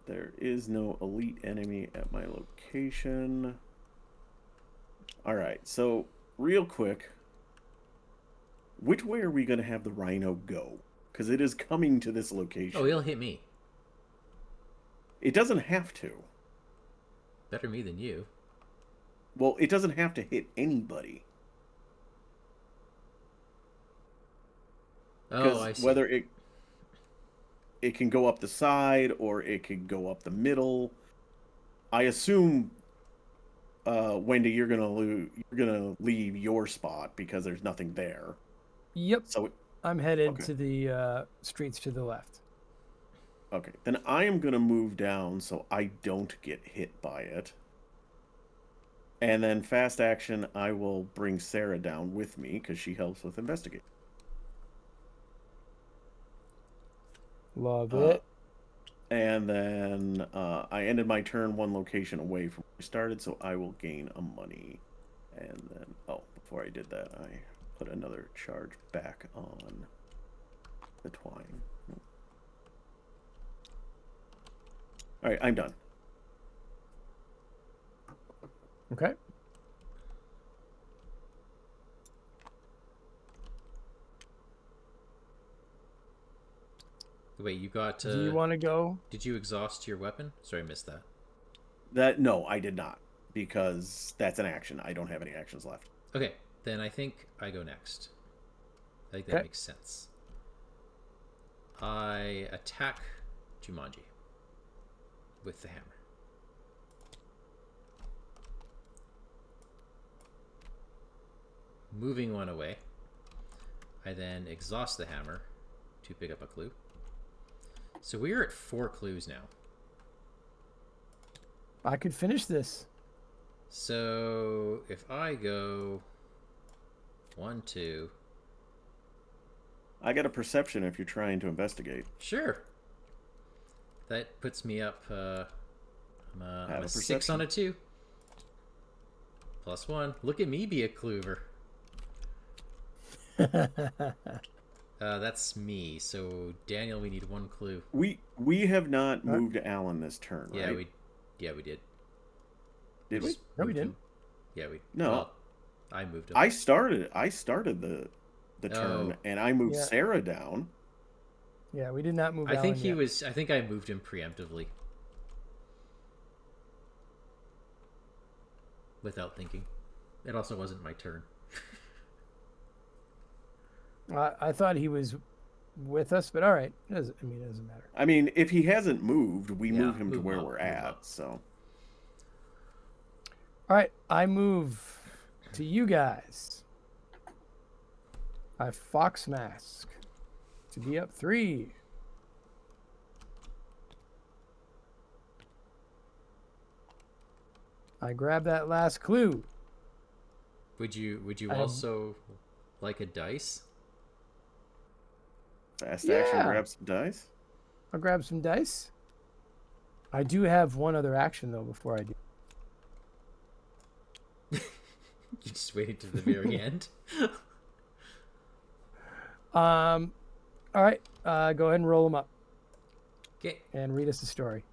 There is no elite enemy at my location. All right, so real quick, which way are we going to have the rhino go? Because it is coming to this location. Oh, he'll hit me. It doesn't have to. Better me than you. Well, it doesn't have to hit anybody. Oh, I see. Whether it can go up the side or it could go up the middle. I assume, Wendy, you're gonna leave your spot because there's nothing there. Yep. So, I'm headed okay. to the streets to the left. Okay. Then I am going to move down so I don't get hit by it. And then fast action, I will bring Sarah down with me because she helps with investigate. Love it. And then I ended my turn one location away from where I started, so I will gain a money. And then, before I did that, I put another charge back on the twine. All right, I'm done. Okay. Wait, you got... Do you want to go? Did you exhaust your weapon? Sorry, I missed that. No, I did not, because that's an action. I don't have any actions left. Okay, then I think I go next. I think that makes sense. I attack Jumanji with the hammer. Moving one away, I then exhaust the hammer to pick up a clue. So we're at 4 clues now. I could finish this. So if I go 1, 2... I got a perception if you're trying to investigate. Sure. That puts me up. I'm a 6 perception. on a 2. +1. Look at me be a clover. That's me. So Daniel, we need 1 clue. We have not moved Alan this turn, right? Yeah, we did. Did we? No, we didn't. Him. Yeah, we. No. Well, I moved him. I started the turn, and I moved Sarah down. Yeah, we did not move. I think Alan he yet. was. I think I moved him preemptively, without thinking. It also wasn't my turn. I thought he was with us, but all right. It doesn't matter. I mean, if he hasn't moved, we move him to move where up, we're move at. up. So, All right, I move to you guys. I Fox Mask to be up 3. I grab that last clue. Would you also like a dice? fast action, grab some dice. I'll grab some dice. I do have one other action though before I do. You just waited to the very end. All right. Go ahead and roll them up. Okay. And read us the story.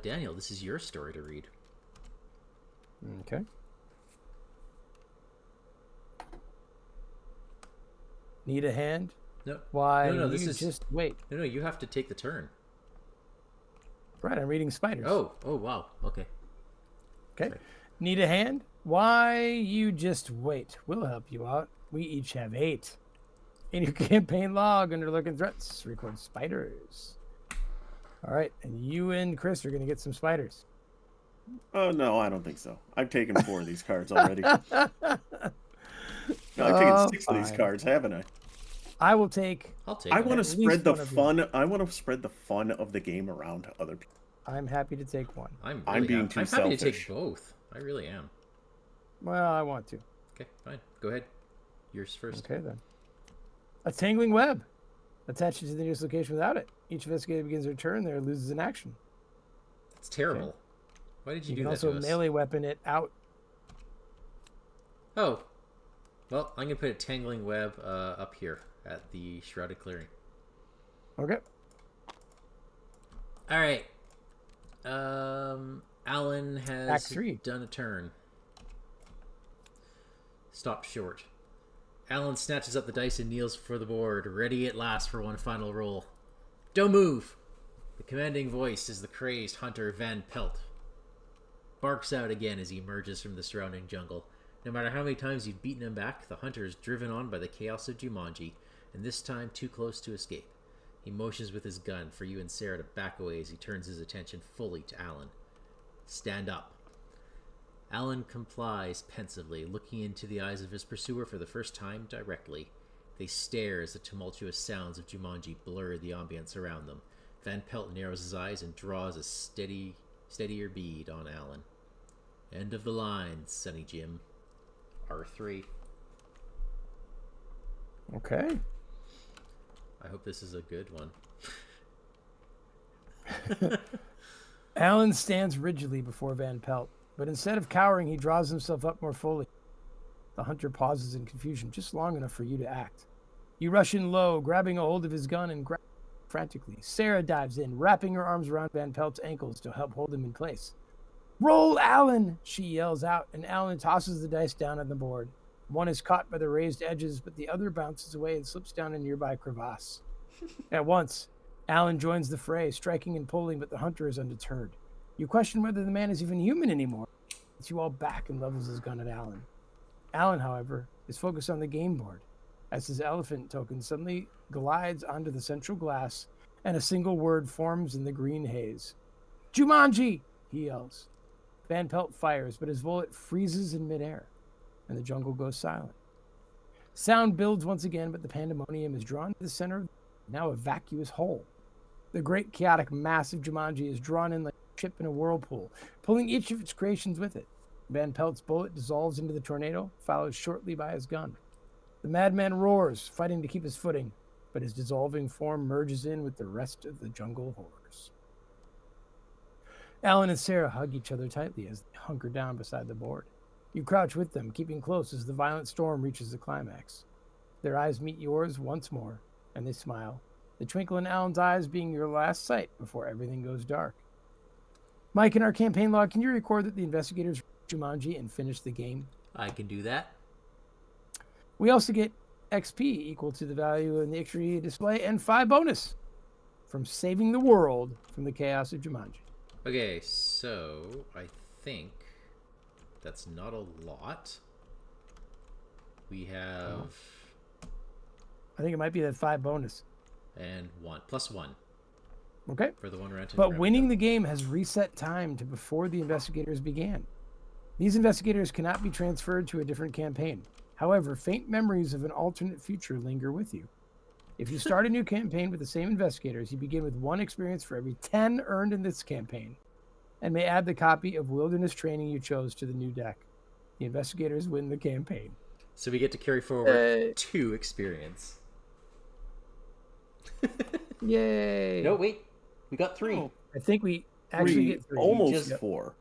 Daniel, this is your story to read. Okay. Need a hand? No. Why? No. You just wait. No. You have to take the turn. Right. I'm reading spiders. Oh. Wow. Okay. Okay. Sorry. Need a hand? Why? You just wait. We'll help you out. We each have 8. In your campaign log, under lurking threats, record spiders. All right, and you and Chris are going to get some spiders. Oh, no, I don't think so. I've taken 4 of these cards already. No, I've taken 6 of these cards, haven't I? I'll take. I want to spread the fun. I want to spread the fun of the game around to other people. I'm happy to take one. I'm being too selfish. I'm happy to take both. I really am. Well, I want to. Okay, fine. Go ahead. Yours first. Okay, then. A tangling web. Attach it to the nearest location without it. Each investigator begins their turn there, loses an action. That's terrible. Okay. Why did you do that to us? You can also melee weapon it out. Oh. Well, I'm going to put a tangling web up here at the Shrouded Clearing. Okay. All right. Alan has Act 3. done a turn. Stop short. Alan snatches up the dice and kneels before the board, ready at last for one final roll. Don't move! The commanding voice is the crazed hunter Van Pelt. Barks out again as he emerges from the surrounding jungle. No matter how many times you've beaten him back, the hunter is driven on by the chaos of Jumanji, and this time too close to escape. He motions with his gun for you and Sarah to back away as he turns his attention fully to Alan. Stand up. Alan complies pensively, looking into the eyes of his pursuer for the first time directly. They stare as the tumultuous sounds of Jumanji blur the ambience around them. Van Pelt narrows his eyes and draws a steadier bead on Alan. End of the line, Sonny Jim. R3. Okay. I hope this is a good one. Alan stands rigidly before Van Pelt, but instead of cowering, he draws himself up more fully. The hunter pauses in confusion, just long enough for you to act. You rush in low, grabbing a hold of his gun and grab frantically. Sarah dives in, wrapping her arms around Van Pelt's ankles to help hold him in place. Roll, Alan! She yells out, and Alan tosses the dice down on the board. One is caught by the raised edges, but the other bounces away and slips down a nearby crevasse. At once, Alan joins the fray, striking and pulling, but the hunter is undeterred. You question whether the man is even human anymore. Gets you all back and levels his gun at Alan. Alan, however, is focused on the game board, as his elephant token suddenly glides onto the central glass, and a single word forms in the green haze. Jumanji! He yells. Van Pelt fires, but his bullet freezes in midair, and the jungle goes silent. Sound builds once again, but the pandemonium is drawn to the center of now a vacuous hole. The great chaotic mass of Jumanji is drawn in like a ship in a whirlpool, pulling each of its creations with it. Van Pelt's bullet dissolves into the tornado, followed shortly by his gun. The madman roars, fighting to keep his footing, but his dissolving form merges in with the rest of the jungle horrors. Alan and Sarah hug each other tightly as they hunker down beside the board. You crouch with them, keeping close as the violent storm reaches the climax. Their eyes meet yours once more, and they smile, the twinkle in Alan's eyes being your last sight before everything goes dark. Mike, in our campaign log, can you record that the investigators Jumanji and finish the game? I can do that. We also get XP equal to the value in the XP display and 5 bonus from saving the world from the chaos of Jumanji. Okay, so I think that's not a lot. We have... I think it might be that 5 bonus. And 1. Plus 1. Okay. For the one round. But winning the game has reset time to before the investigators began. These investigators cannot be transferred to a different campaign. However, faint memories of an alternate future linger with you. If you start a new campaign with the same investigators, you begin with 1 experience for every 10 earned in this campaign, and may add the copy of Wilderness Training you chose to the new deck. The investigators win the campaign. So we get to carry forward 2 experience. Yay! No, wait. We got 3. Oh, I think we actually get 3. Almost 4.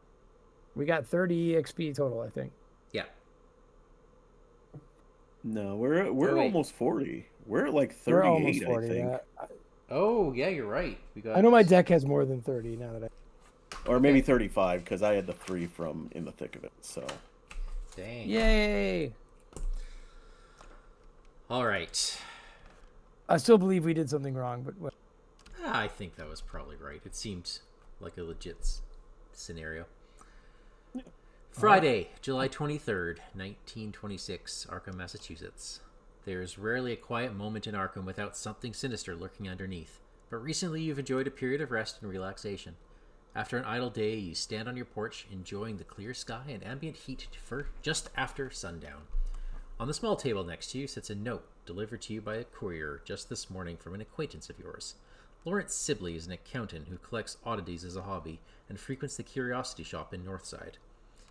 We got 30 XP total, I think. Yeah. No, we're almost 40. We're at like 38, We're almost 40, I think. Oh, yeah, you're right. We got. I know my deck has more than 30 now that I... Or maybe 35, because I had the 3 from In the Thick of It, so... Dang. Yay! All right. I still believe we did something wrong, but... I think that was probably right. It seemed like a legit scenario. Yeah. Friday, July 23rd, 1926, Arkham, Massachusetts. There is rarely a quiet moment in Arkham without something sinister lurking underneath, but recently you've enjoyed a period of rest and relaxation. After an idle day, you stand on your porch, enjoying the clear sky and ambient heat for just after sundown. On the small table next to you sits a note delivered to you by a courier just this morning from an acquaintance of yours. Lawrence Sibley is an accountant who collects oddities as a hobby and frequents the curiosity shop in Northside.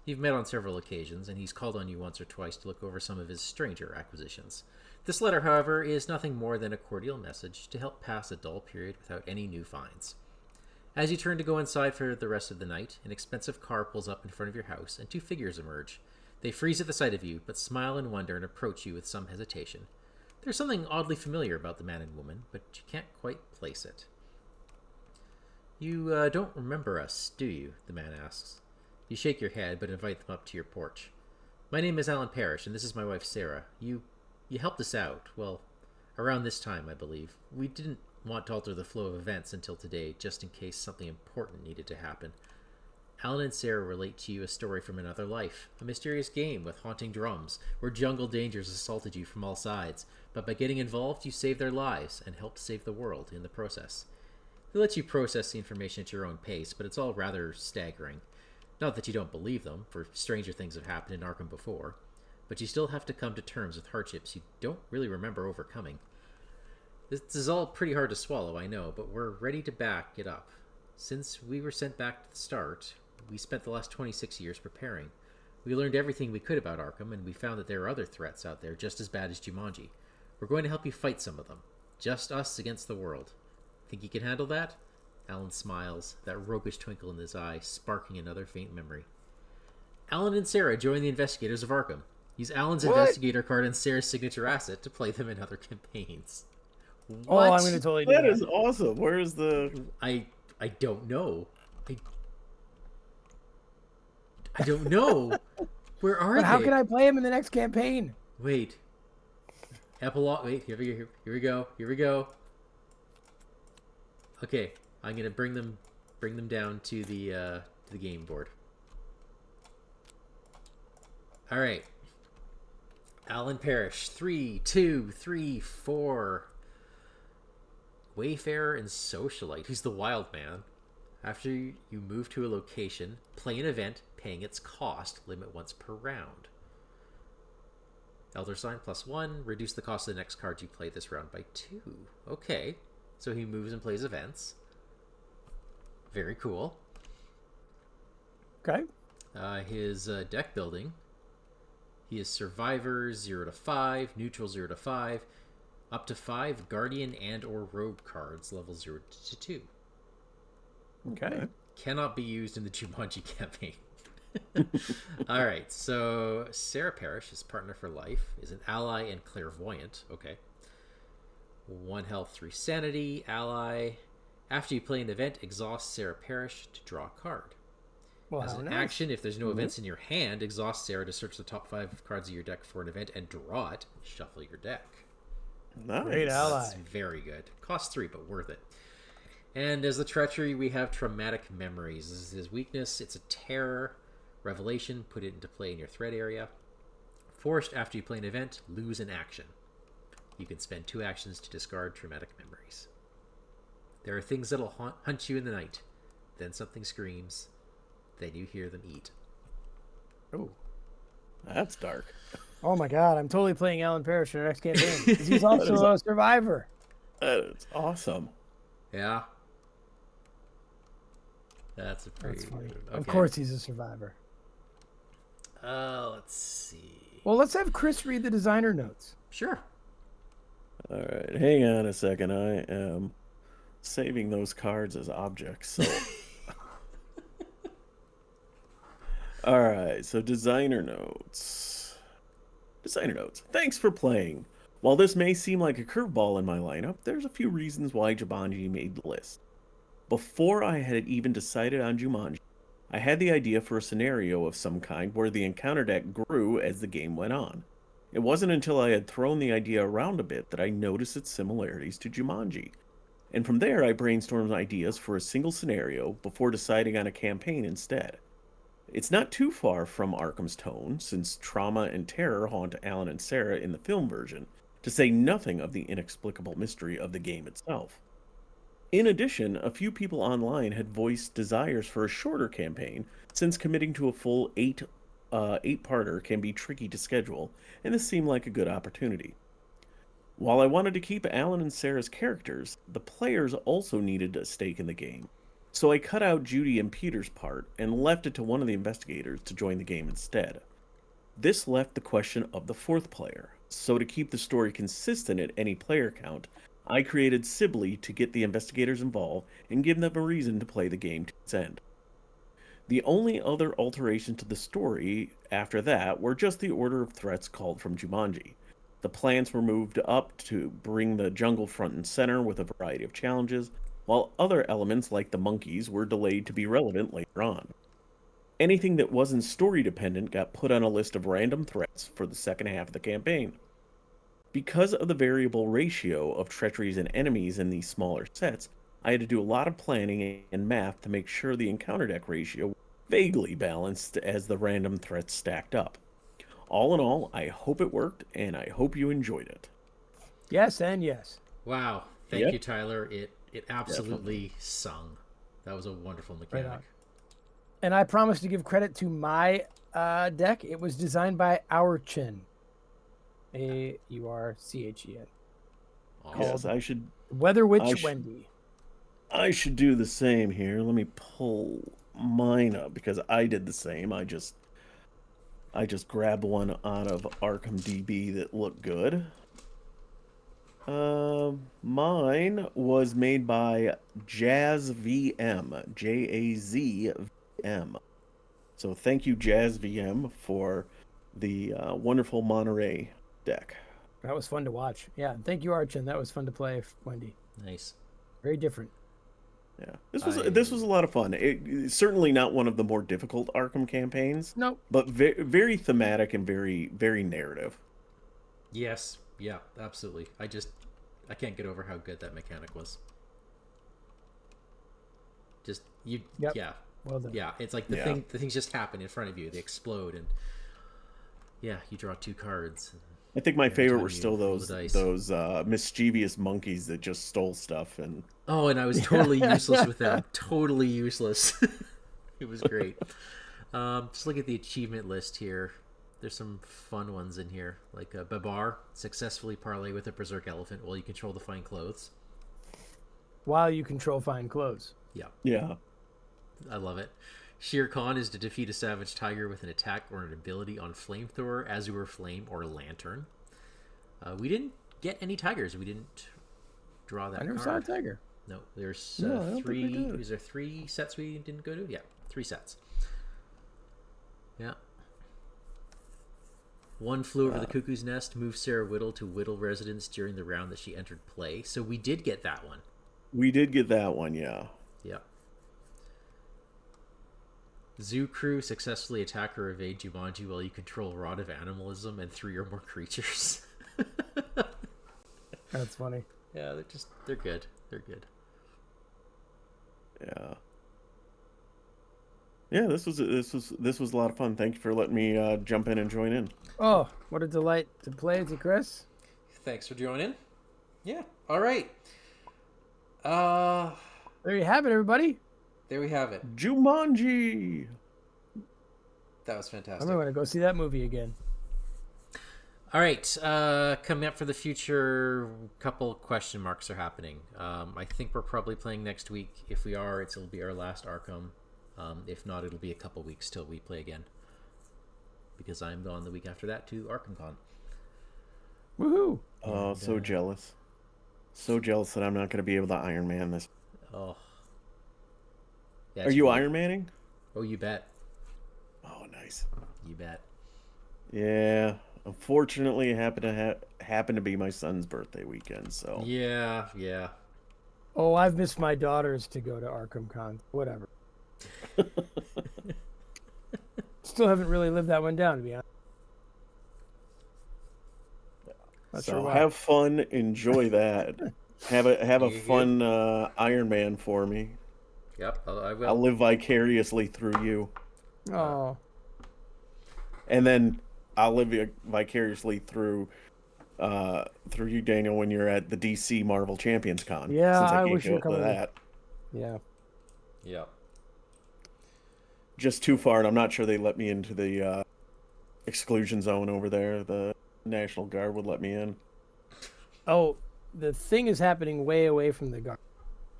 You've met on several occasions, and he's called on you once or twice to look over some of his stranger acquisitions. This letter, however, is nothing more than a cordial message to help pass a dull period without any new finds. As you turn to go inside for the rest of the night, an expensive car pulls up in front of your house, and 2 figures emerge. They freeze at the sight of you, but smile in wonder and approach you with some hesitation. There's something oddly familiar about the man and woman, but you can't quite place it. You don't remember us, do you? The man asks. You shake your head, but invite them up to your porch. My name is Alan Parish, and this is my wife Sarah. You helped us out, well, around this time, I believe. We didn't want to alter the flow of events until today, just in case something important needed to happen. Alan and Sarah relate to you a story from another life, a mysterious game with haunting drums, where jungle dangers assaulted you from all sides, but by getting involved, you saved their lives and helped save the world in the process. They let you process the information at your own pace, but it's all rather staggering. Not that you don't believe them, for stranger things have happened in Arkham before. but you still have to come to terms with hardships you don't really remember overcoming. This is all pretty hard to swallow, I know, but we're ready to back it up. Since we were sent back to the start, we spent the last 26 years preparing. We learned everything we could about Arkham, and we found that there are other threats out there just as bad as Jumanji. We're going to help you fight some of them. Just us against the world. Think you can handle that? Alan smiles, that roguish twinkle in his eye sparking another faint memory. Alan and Sarah join the investigators of Arkham. Use Alan's investigator card and Sarah's signature asset to play them in other campaigns. What? Oh, I'm going to totally do that. That is awesome. Where's the... I don't know. I don't know. Where are they? How can I play him in the next campaign? Wait. Epilogue. Wait, here we go. Here we go. Okay, I'm gonna bring them down to the game board. All right. Alan Parish. 3, 2, 3, 4. Wayfarer and socialite. Who's the wild man? After you move to a location, play an event, paying its cost, limit once per round. Elder Sign +1, reduce the cost of the next card you play this round by 2. Okay, so he moves and plays events. Very cool. Okay. His deck building. He is Survivor 0 to 5, Neutral 0 to 5, up to 5 Guardian and or Rogue cards, level 0 to 2. Okay. Cannot be used in the Jumanji campaign. All right, so Sarah Parish, his partner for life, is an ally and clairvoyant. Okay. 1 health, 3 sanity, ally. After you play an event, exhaust Sarah Parish to draw a card. Well, As an action, if there's no events in your hand, exhaust Sarah to search the top 5 cards of your deck for an event and draw it. Shuffle your deck. Nice. Great ally. That's very good. Costs 3, but worth it. And as the treachery, we have traumatic memories. This is his weakness. It's a terror. Revelation, put it into play in your threat area. Forced, after you play an event, lose an action. You can spend 2 actions to discard traumatic memories. There are things that'll hunt you in the night. Then something screams. Then you hear them eat. Oh, That's dark. oh my God! I'm totally playing Alan Parish in the next campaign. 'Cause he's also a survivor. That is awesome. Yeah. That's a pretty... That's funny. Okay. Of course, he's a survivor. Let's see. Well, let's have Chris read the designer notes. Sure. All right, hang on a second. I am saving those cards as objects. So, all right. So designer notes. Designer notes. Thanks for playing. While this may seem like a curveball in my lineup, there's a few reasons why Jumanji made the list. Before I had even decided on Jumanji, I had the idea for a scenario of some kind where the encounter deck grew as the game went on. It wasn't until I had thrown the idea around a bit that I noticed its similarities to Jumanji. And from there, I brainstormed ideas for a single scenario before deciding on a campaign instead. It's not too far from Arkham's tone, since trauma and terror haunt Alan and Sarah in the film version, to say nothing of the inexplicable mystery of the game itself. In addition, a few people online had voiced desires for a shorter campaign, since committing to a full eight-parter can be tricky to schedule, and this seemed like a good opportunity. While I wanted to keep Alan and Sarah's characters, the players also needed a stake in the game, so I cut out Judy and Peter's part and left it to one of the investigators to join the game instead. This left the question of the 4th player, so to keep the story consistent at any player count, I created Sibley to get the investigators involved and give them a reason to play the game to its end. The only other alterations to the story after that were just the order of threats called from Jumanji. The plants were moved up to bring the jungle front and center with a variety of challenges, while other elements like the monkeys were delayed to be relevant later on. Anything that wasn't story dependent got put on a list of random threats for the second half of the campaign. Because of the variable ratio of treacheries and enemies in these smaller sets, I had to do a lot of planning and math to make sure the encounter deck ratio vaguely balanced as the random threats stacked up. All in all, I hope it worked, and I hope you enjoyed it. Yes and yes. Wow. Thank Yep. you, Tyler. It absolutely sung. That was a wonderful mechanic. Right on. And I promise to give credit to my deck. It was designed by Aurchen. Aurchen. Yes, I should. Weather Witch I sh- Wendy. I should do the same here. Let me pull mine up because I did the same. I just grabbed one out of Arkham DB that looked good. Mine was made by Jazz VM, JAZVM. So thank you, Jazz VM, for the wonderful Monterey deck. That was fun to watch. Yeah, thank you, Archon. That was fun to play, Wendy. Nice. Very different. Yeah, this was a lot of fun. It's certainly not one of the more difficult Arkham campaigns. Nope. But very thematic and very narrative. Yes. Yeah. Absolutely. I can't get over how good that mechanic was. Just you. Yep. Yeah. Well done. Yeah. It's like the things just happen in front of you. They explode, and yeah, you draw 2 cards. I think my favorite were still roll those mischievous monkeys that just stole stuff and. Oh, and I was totally useless with them. Totally useless. It was great. Just look at the achievement list here. There's some fun ones in here, like Babar, successfully parlay with a berserk elephant while you control the fine clothes. While you control fine clothes. Yeah. Yeah. I love it. Shere Khan is to defeat a savage tiger with an attack or an ability on Flamethrower, Azure Flame, or Lantern. We didn't get any tigers. We didn't draw that I never card. saw a tiger. No, there's No, I don't think we 3. did. Is there 3 sets we didn't go to? Yeah, 3 sets. Yeah. One Flew Over the Cuckoo's Nest moved Sarah Whittle to Whittle residence during the round that she entered play. So we did get that one. We did get that one, yeah. Yeah. Zoo Crew successfully attack or evade Jumanji while you control Rod of Animalism and 3 or more creatures. That's funny. Yeah, they're good. They're good. Yeah. Yeah, this was a lot of fun. Thank you for letting me jump in and join in. Oh, what a delight to play with you, Chris. Thanks for joining. Yeah. All right. There you have it, everybody. There we have it. Jumanji. That was fantastic. I'm going to go see that movie again. All right. Coming up for the future, couple question marks are happening. I think we're probably playing next week. If we are, it'll be our last Arkham. If not, it'll be a couple weeks till we play again. Because I'm gone the week after that to ArkhamCon. Woohoo! Oh, so jealous. So jealous that I'm not going to be able to Iron Man this. Oh. Yeah, Are you Iron Manning? Oh, you bet. Oh, nice. You bet. Yeah. Unfortunately, it happened to be my son's birthday weekend, so. Yeah. Oh, I've missed my daughters to go to ArkhamCon. Whatever. Still haven't really lived that one down, to be honest. Not So sure why. have fun, enjoy that. Have a You fun Iron Man for me. Yep, I will. I'll live vicariously through you, Oh, and then I'll live vicariously through you, Daniel, when you're at the DC Marvel Champions Con. Yeah, since I can't wish you'd go come to with. that. yeah. Yeah. Just too far, and I'm not sure they let me into the exclusion zone over there. The National Guard would let me in. Oh, the thing is happening way away from the guard.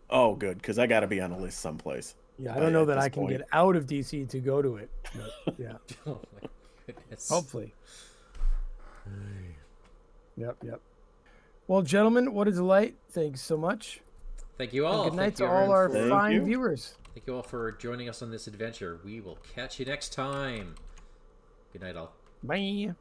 Oh, good, because I got to be on a list someplace. Yeah, I don't know at that this I can point. get out of DC to go to it. But, yeah, Oh my goodness. hopefully. Yep. Well, gentlemen, what a delight. Thanks so much. Thank you all. And good night Thank you, to all our everyone, Thank fine you. viewers. Thank you all for joining us on this adventure. We will catch you next time. Good night, all. Bye.